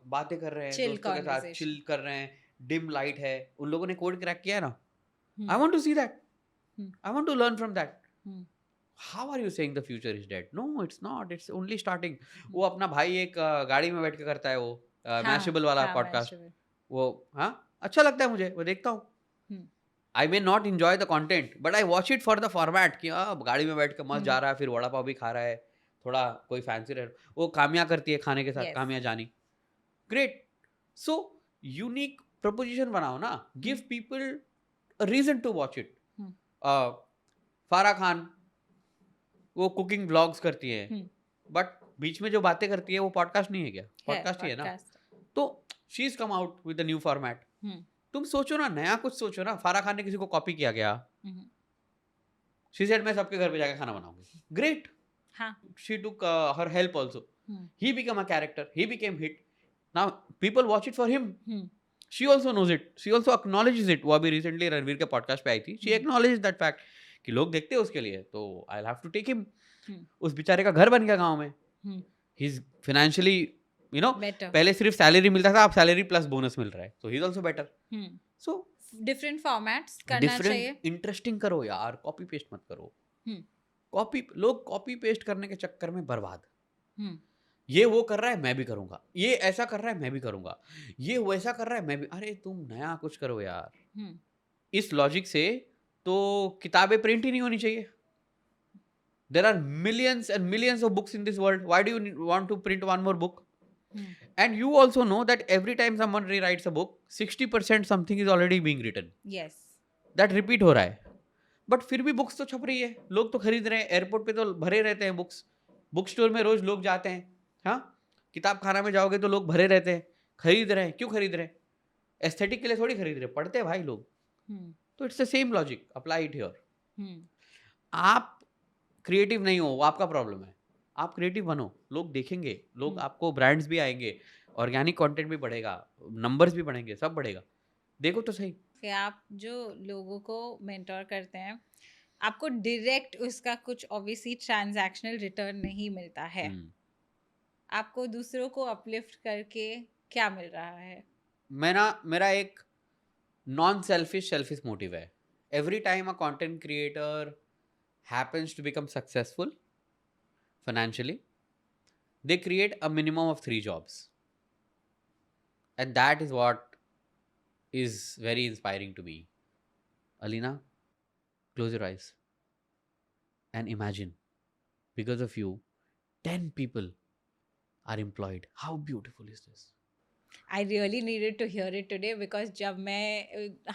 बातें कर रहे हैं Chill दोस्तों के साथ, conversation. चिल कर रहे हैं, डिम लाइट है, उन लोगों ने कोड क्रैक किया है ना, Hmm. I want to see that, Hmm. I want to learn from that. Hmm. How are you saying the future is dead? No, it's not, it's only starting. वो अपना भाई एक गाड़ी में बैठ के करता है, वो मैशेबल वाला हाँ, पॉडकास्ट, Mashable. वो हाँ अच्छा लगता है मुझे, वो देखता हूँ. Hmm. I may not enjoy the content but I watch it for the format कि गाड़ी में बैठ के मस्त जा रहा है, फिर वड़ा पाव भी खा रहा है, थोड़ा कोई फैंसी रह, वो कामिया करती है खाने के साथ, Yes. कामिया जानी, ग्रेट. सो यूनिक प्रपोजिशन बनाओ ना, give people reason to watch it. Farah Khan वो कुकिंग व्लॉग्स करती है, बट बीच में जो बातें करती है वो पॉडकास्ट नहीं है क्या? पॉडकास्ट ही है ना. podcast. तो she is come out with new format. तुम सोचो ना, नया कुछ सोचो ना. फारा खान ने किसी को कॉपी किया गया, शी सेड मैं सबके घर पे जाके खाना बनाऊंगी, ग्रेट. हाँ. She took her help also. He became a character, he became hit. Now people watch it for him. She also knows it, she also acknowledges it. वो अभी recently रणवीर के पॉडकास्ट पे आई थी, she acknowledged that fact कि लोग देखते हैं उसके लिए, तो I'll have to take him. उस बेचारे का घर बन गया गांव में, he's financially Better. पहले सिर्फ सैलरी मिलता था, अब सैलरी प्लस बोनस मिल रहा है, so he's also better. So Different formats करना चाहिए. different इंटरेस्टिंग करो यार, कॉपी पेस्ट मत करो. लोग कॉपी पेस्ट करने के चक्कर में बर्बाद. ये वो कर रहा है मैं भी करूंगा, ये ऐसा कर रहा है मैं भी करूंगा, ये वैसा कर रहा है मैं भी. अरे तुम नया कुछ करो यार. इस लॉजिक से तो किताबें प्रिंट ही नहीं होनी चाहिए. There are millions and millions of books in this world, why do you want to print one more book? And you also know that every time someone rewrites a book 60% something is already being written. Yes. That repeat हो रहा है, बट फिर भी बुक्स तो छप रही है, लोग तो खरीद रहे हैं, एयरपोर्ट पे तो भरे रहते हैं बुक्स, बुक स्टोर में रोज लोग जाते हैं. हाँ, किताब खाना में जाओगे तो लोग भरे रहते हैं, खरीद रहे हैं. क्यों खरीद रहे हैं? एस्थेटिक के लिए थोड़ी खरीद रहे हैं, पढ़ते हैं भाई लोग. तो it's the same logic, apply it here. आप क्रिएटिव नहीं हो, वो आपका प्रॉब्लम है. आप क्रिएटिव बनो, लोग देखेंगे, लोग आपको, ब्रांड्स भी आएंगे, ऑर्गेनिक कंटेंट भी बढ़ेगा, नंबर्स भी बढ़ेंगे, सब बढ़ेगा. देखो तो सही. कि आप जो लोगों को मेंटोर करते हैं, आपको डायरेक्ट उसका कुछ ऑब्वियसली ट्रांजैक्शनल रिटर्न नहीं मिलता है. आपको दूसरों को अपलिफ्ट करके क्या मिल रहा है? मेरा एक नॉन सेल्फिश मोटिव है. Every time a content creator happens to become successful financially, they create a minimum of 3 jobs, and that is what is very inspiring to me. Alina, close your eyes and imagine, because of you 10 people are employed. How beautiful is this? I really needed to hear it today because जब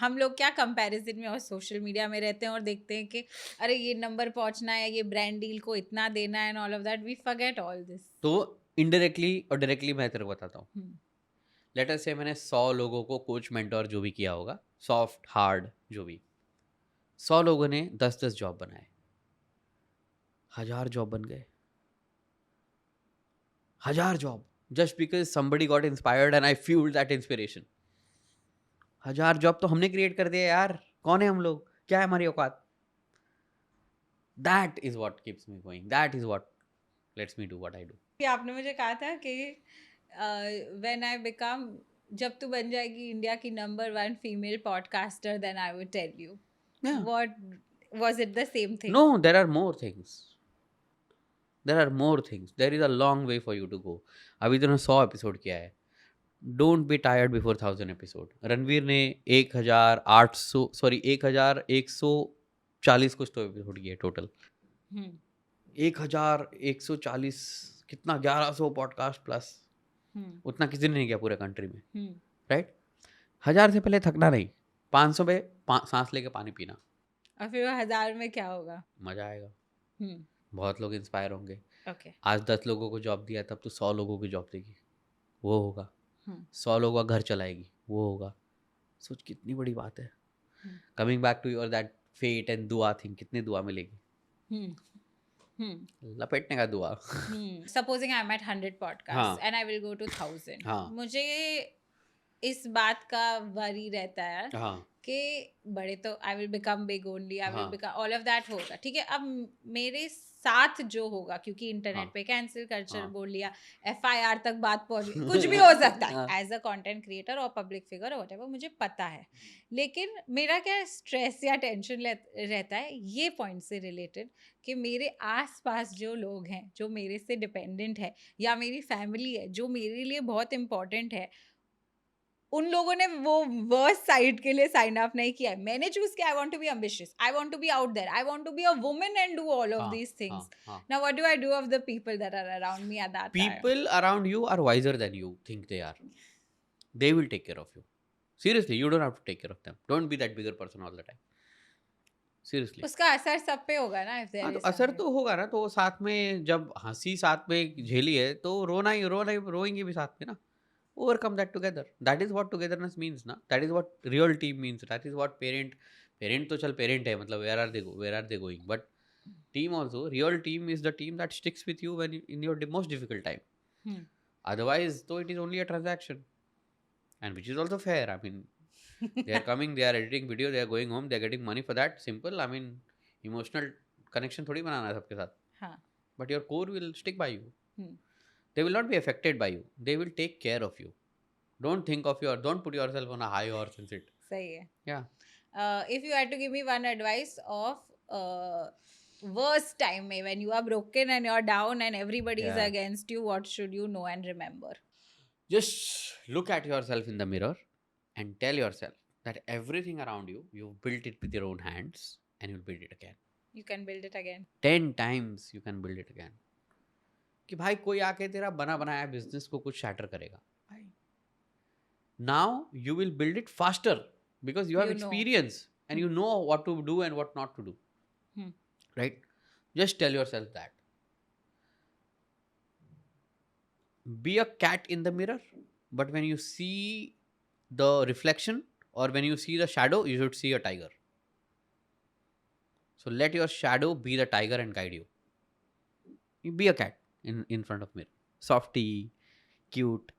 हम लोग क्या कंपैरिजन में और सोशल मीडिया में रहते हैं और देखते हैं कि अरे ये नंबर पहुंचना है, ये ब्रांड डील को इतना देना है and all of that, we forget all this. तो इनडायरेक्टली और डायरेक्टली मैं तेरे को बताता हूँ. लेट अस से मैंने 100 लोगों को कोच मेंटोर जो भी किया होगा, सॉफ्ट हार्ड जो भी, 100 लोगों ने 10-10 जॉब बनाए, 1000 जॉब बन गए. 1000 job, just because somebody got inspired and I fueled that inspiration. 1000 job तो हमने क्रिएट कर दिया यार. कौन है हम लोग? क्या है हमारी औकात? That is what keeps me going. That is what lets me do what I do. आपने मुझे कहा था कि when I become, जब तू बन जाएगी इंडिया की number 1 female podcaster, then I would tell you. Yeah. What was it? The same thing? No, there are more things. There are more things. There is a long way for you to go. अभी तूने 100 एपिसोड किया है. Don't be tired before 1000 episode. Ranveer ने 1140 कुछ तो एपिसोड किए टोटल. 1140 कितना, 1100 पॉडकास्ट प्लस. उतना किसी ने नहीं किया पूरे कंट्री में, राइट? 1000 से पहले थकना नहीं, 500 पे सांस लेके पानी पीना, और फिर 1000 में क्या होगा? मजा आएगा. बहुत लोग इंस्पायर होंगे. Okay. आज 10 लोगों को जॉब दिया, तब तो 100 लोगों की जॉब देगी, वो होगा. 100 लोगों का घर चलाएगी, वो होगा. सोच कितनी बड़ी बात है. Coming back to your that fate and दुआ थिंग, कितनी दुआ मिलेगी? लपेटने का दुआ. Supposing I'm at 100 podcasts and I will go to 1000. मुझे इस बात का वरी रहता है कि बड़े तो I will become big only, I will become all of that होगा. ठीक है, अब मेरे साथ जो होगा, क्योंकि इंटरनेट हाँ पे कैंसिल कल्चर हाँ बोल लिया, FIR तक बात पहुंच गई, कुछ भी हो सकता हाँ है एज अ कंटेंट क्रिएटर और पब्लिक फिगर और whatever, मुझे पता है। लेकिन मेरा क्या स्ट्रेस या टेंशन रहता है ये पॉइंट से रिलेटेड, कि मेरे आसपास जो लोग हैं जो मेरे से डिपेंडेंट है, या मेरी फैमिली है जो मेरे लिए बहुत इंपॉर्टेंट है, उन लोगों ने वो वर्स्ट साइड के लिए साइन अप नहीं किया है। मैंने चूज किया, I want to be ambitious, I want to be out there, I want to be a woman and do all of हाँ दीज थिंग्स। हाँ now what do I do of the people that are around me at that time? people around you are wiser than you think they are. They will take care of you. Seriously, you don't have to take care of them. Don't be that bigger person all the time. Seriously. उसका असर सब पे होगा ना, if हाँ there तो is असर something. तो होगा ना, तो साथ में जब हंसी साथ में झेली है तो रोना ही रोएंगे भी साथ में ना. Overcome that together. That is what togetherness means ना. That is what real team means. That is what parent तो चल parent है, मतलब where are they going, but team also, real team is the team that sticks with you when in your most difficult time. Hmm. Otherwise though, it is only a transaction, and which is also fair. I mean, they are coming, they are editing video, they are going home, they are getting money for that. Simple. I mean, emotional connection थोड़ी बनाना है सबके साथ. हाँ. But your core will stick by you. Hmm. They will not be affected by you. They will take care of you. Don't put yourself on a high horse and sit. सही है. Yeah. If you had to give me one advice of worst time में, when you are broken and you're down and everybody is Yeah. against you, what should you know and remember? Just look at yourself in the mirror and tell yourself that everything around you, you've built it with your own hands and you'll build it again. You can build it again. 10 times you can build it again. कि भाई कोई आके तेरा बना बनाया बिजनेस को कुछ शैटर करेगा, भाई now you will build it faster because you have You know. experience and you know what to do and what not to do. Right? Just tell yourself that. Be a cat in the mirror, but when you see the reflection or when you see the shadow, you should see a tiger. So let your shadow be the tiger and guide you. You be a cat in front of mirror. Softy, cute,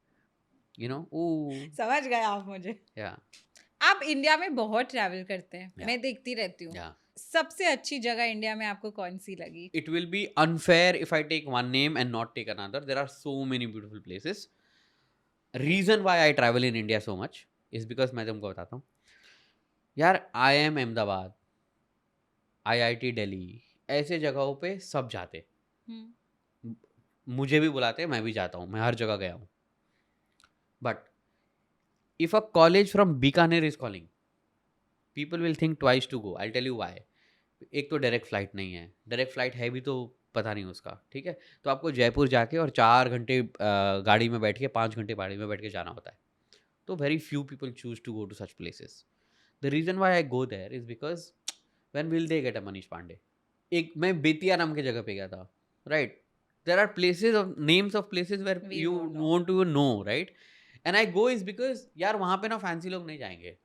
you know. Ooh. समझ गए आप मुझे. Yeah. आप इंडिया में बहुत ट्रैवल करते हैं. Yeah. मैं देखती रहती हूँ. Yeah. सबसे अच्छी जगह इंडिया में आपको कौन सी लगी? It will be unfair if I take one name and not take another. There are so many beautiful places. Reason why I travel in India so much is because मैं तुमको बताता हूँ यार, IIM अहमदाबाद, IIT दिल्ली, ऐसे जगहों पे सब जाते. मुझे भी बुलाते हैं, मैं भी जाता हूँ, मैं हर जगह गया हूँ. But if a college from Bikaner is calling, people will think twice to go. I'll tell you why. एक तो डायरेक्ट फ्लाइट नहीं है, डायरेक्ट फ्लाइट है भी तो पता नहीं उसका, ठीक है. तो आपको जयपुर जाके और 4 घंटे गाड़ी में बैठ के 5 घंटे गाड़ी में बैठ के जाना होता है. तो very few people choose to go to such places. The reason why I go there is because when will they get a Manish Pandey. एक मैं बेतिया नाम की जगह पे गया था, right. There are places of names of places where you want to know, right. And I go is because यार वहाँ पे ना फैंसी लोग नहीं जाएंगे.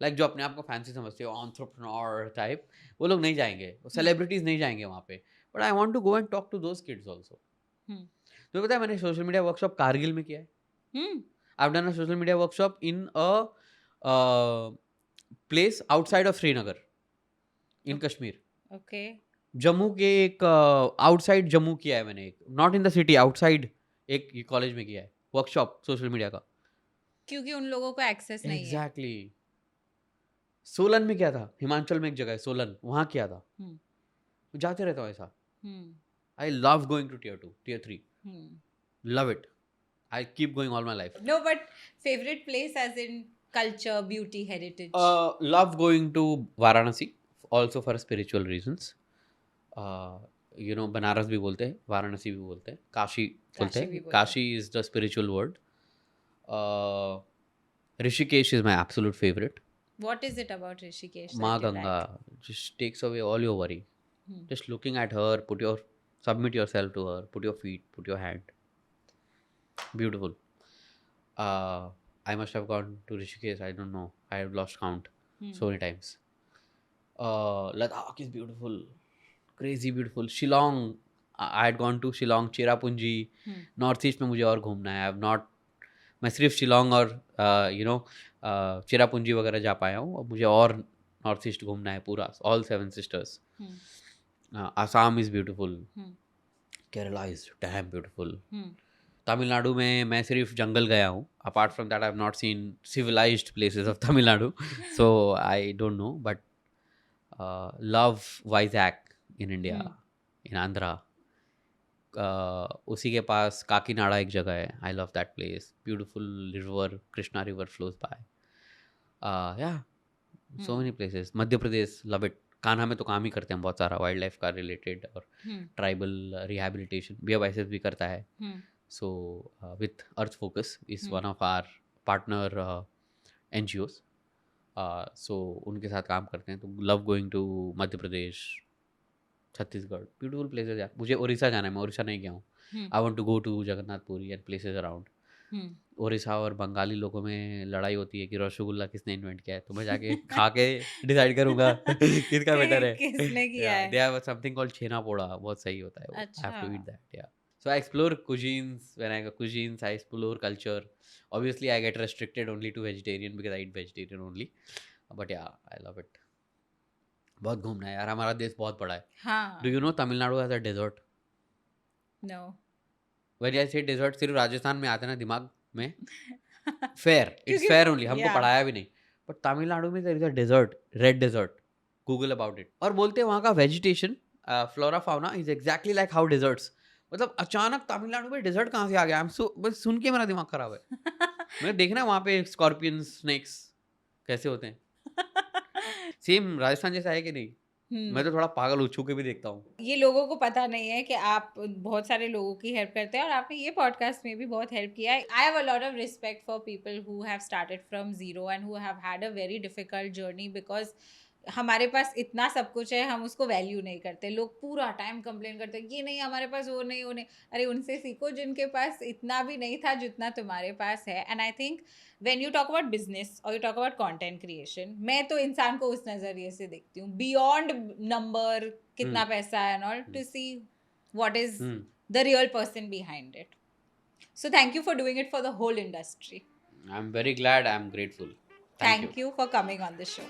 लाइक जो अपने आप को फैंसी समझते हो, एंटरप्रेन्योर टाइप, वो लोग नहीं जाएंगे, सेलिब्रिटीज नहीं जाएंगे वहाँ पे. But I want to go and talk to those kids also. तो पता है मैंने सोशल मीडिया वर्कशॉप कारगिल में किया है. आई have done a social media workshop in a place outside of Srinagar in Kashmir. Okay. Jammu के एक आउटसाइड जम्मू किया है मैंने, एक not in the city, outside एक कॉलेज में किया है वर्कशॉप सोशल मीडिया का. क्योंकि उन लोगों को एक्सेस नहीं है. एग्जैक्टली. सोलन में किया था, हिमाचल में एक जगह है सोलन, वहाँ किया था. जाते रहता हूँ ऐसा. I love going to tier 2, tier 3. Love it. I keep going all my life. No, but favourite place as in culture, beauty, heritage? Love going to Varanasi also for spiritual reasons. You know, Banaras भी बोलते हैं, वाराणसी भी बोलते हैं, काशी बोलते हैं. Kashi is the spiritual word. Rishikesh is my absolute favorite. What is it about Rishikesh? माँ Ganga just takes away all your worry. Just looking at her, submit yourself to her, put your feet, put your hand. Beautiful. I must have gone to Rishikesh, I don't know, I have lost count so many times. Ladakh is beautiful, crazy beautiful. Shillong, I had gone to Shillong, Cherrapunji. North East में मुझे और घूमना है. I have not, मैं सिर्फ शिलोंग और चेरापूंजी वगैरह जा पाया हूँ, और मुझे और नॉर्थ ईस्ट घूमना है पूरा, all 7 sisters. Assam is beautiful. Hmm. Kerala is damn beautiful. Hmm. Tamil Nadu में मैं सिर्फ जंगल गया हूँ. Apart from that I have not seen civilized places of Tamil Nadu, so I don't know, but love Vizag in India, in Andhra. उसी के पास काकीनाडा एक जगह है. I love that place. Beautiful river, Krishna river flows by. Yeah so many places. Madhya Pradesh, love it. Kanha में तो काम ही करते हैं बहुत सारा वाइल्ड लाइफ का रिलेटेड, और ट्राइबल रिहैबिलिटेशन BFISF भी करता है. So with Earth Focus is one of our partner NGOs. So उनके साथ काम करते हैं. तो love going to Madhya Pradesh, Chhattisgarh, beautiful places यार. मुझे उड़ीसा जाना है, मैं उड़ीसा नहीं गया हूँ. I want to go to Jagannathpuri and places around. Orissa और बंगाली लोगों में लड़ाई होती है कि रसगुल्ला किसने इन्वेंट किया है, तो मैं जाके खा के डिसाइड करूंगा किसका बेटर है. किसने किया है. They have something called छेना पोड़ा, बहुत सही होता है वो. I have to eat that. Yeah. So I explore cuisines. When I go cuisines, I explore culture. Obviously, I get restricted only to vegetarian because I eat vegetarian only. But yeah, I love it. बहुत घूमना है यार, हमारा देश बहुत बड़ा है. हाँ. Do you know Tamil Nadu has a desert? No. When I say desert, सिर्फ राजस्थान में आते ना दिमाग में. Fair. It's fair only. हमको पढ़ाया भी नहीं. But तमिलनाडु में there is a desert, red desert. Google about it. और बोलते हैं वहाँ का vegetation, flora fauna is exactly like how deserts. मतलब अचानक तमिलनाडु में डेजर्ट कहाँ से आ गया. बस सुन के मेरा दिमाग खराब है. मैंने देखना है वहाँ पे स्कॉर्पियन, स्नेक्स कैसे होते हैं. सेम राजस्थान जैसा है कि नहीं. मैं तो थोड़ा पागल हूँ, छू के भी देखता हूँ. ये लोगों को पता नहीं है कि आप बहुत सारे लोगों की हेल्प करते हैं, और आपने ये पॉडकास्ट में भी बहुत हेल्प किया है. I have a lot of respect for people who have started from zero and who have had a very difficult journey, because हमारे पास इतना सब कुछ है, हम उसको वैल्यू नहीं करते. लोग पूरा टाइम कंप्लेन करते हैं, ये नहीं हमारे पास, वो नहीं, वो नहीं. अरे उनसे सीखो जिनके पास इतना भी नहीं था जितना तुम्हारे पास है. And I think when you talk about business और you talk about content creation, मैं तो इंसान को उस नज़रिए से देखती हूँ, बियॉन्ड नंबर, कितना पैसा है and all, to see what is the real person behind it. So thank you for doing it for the whole industry. I am very glad, I am grateful. Thank you for coming on the show.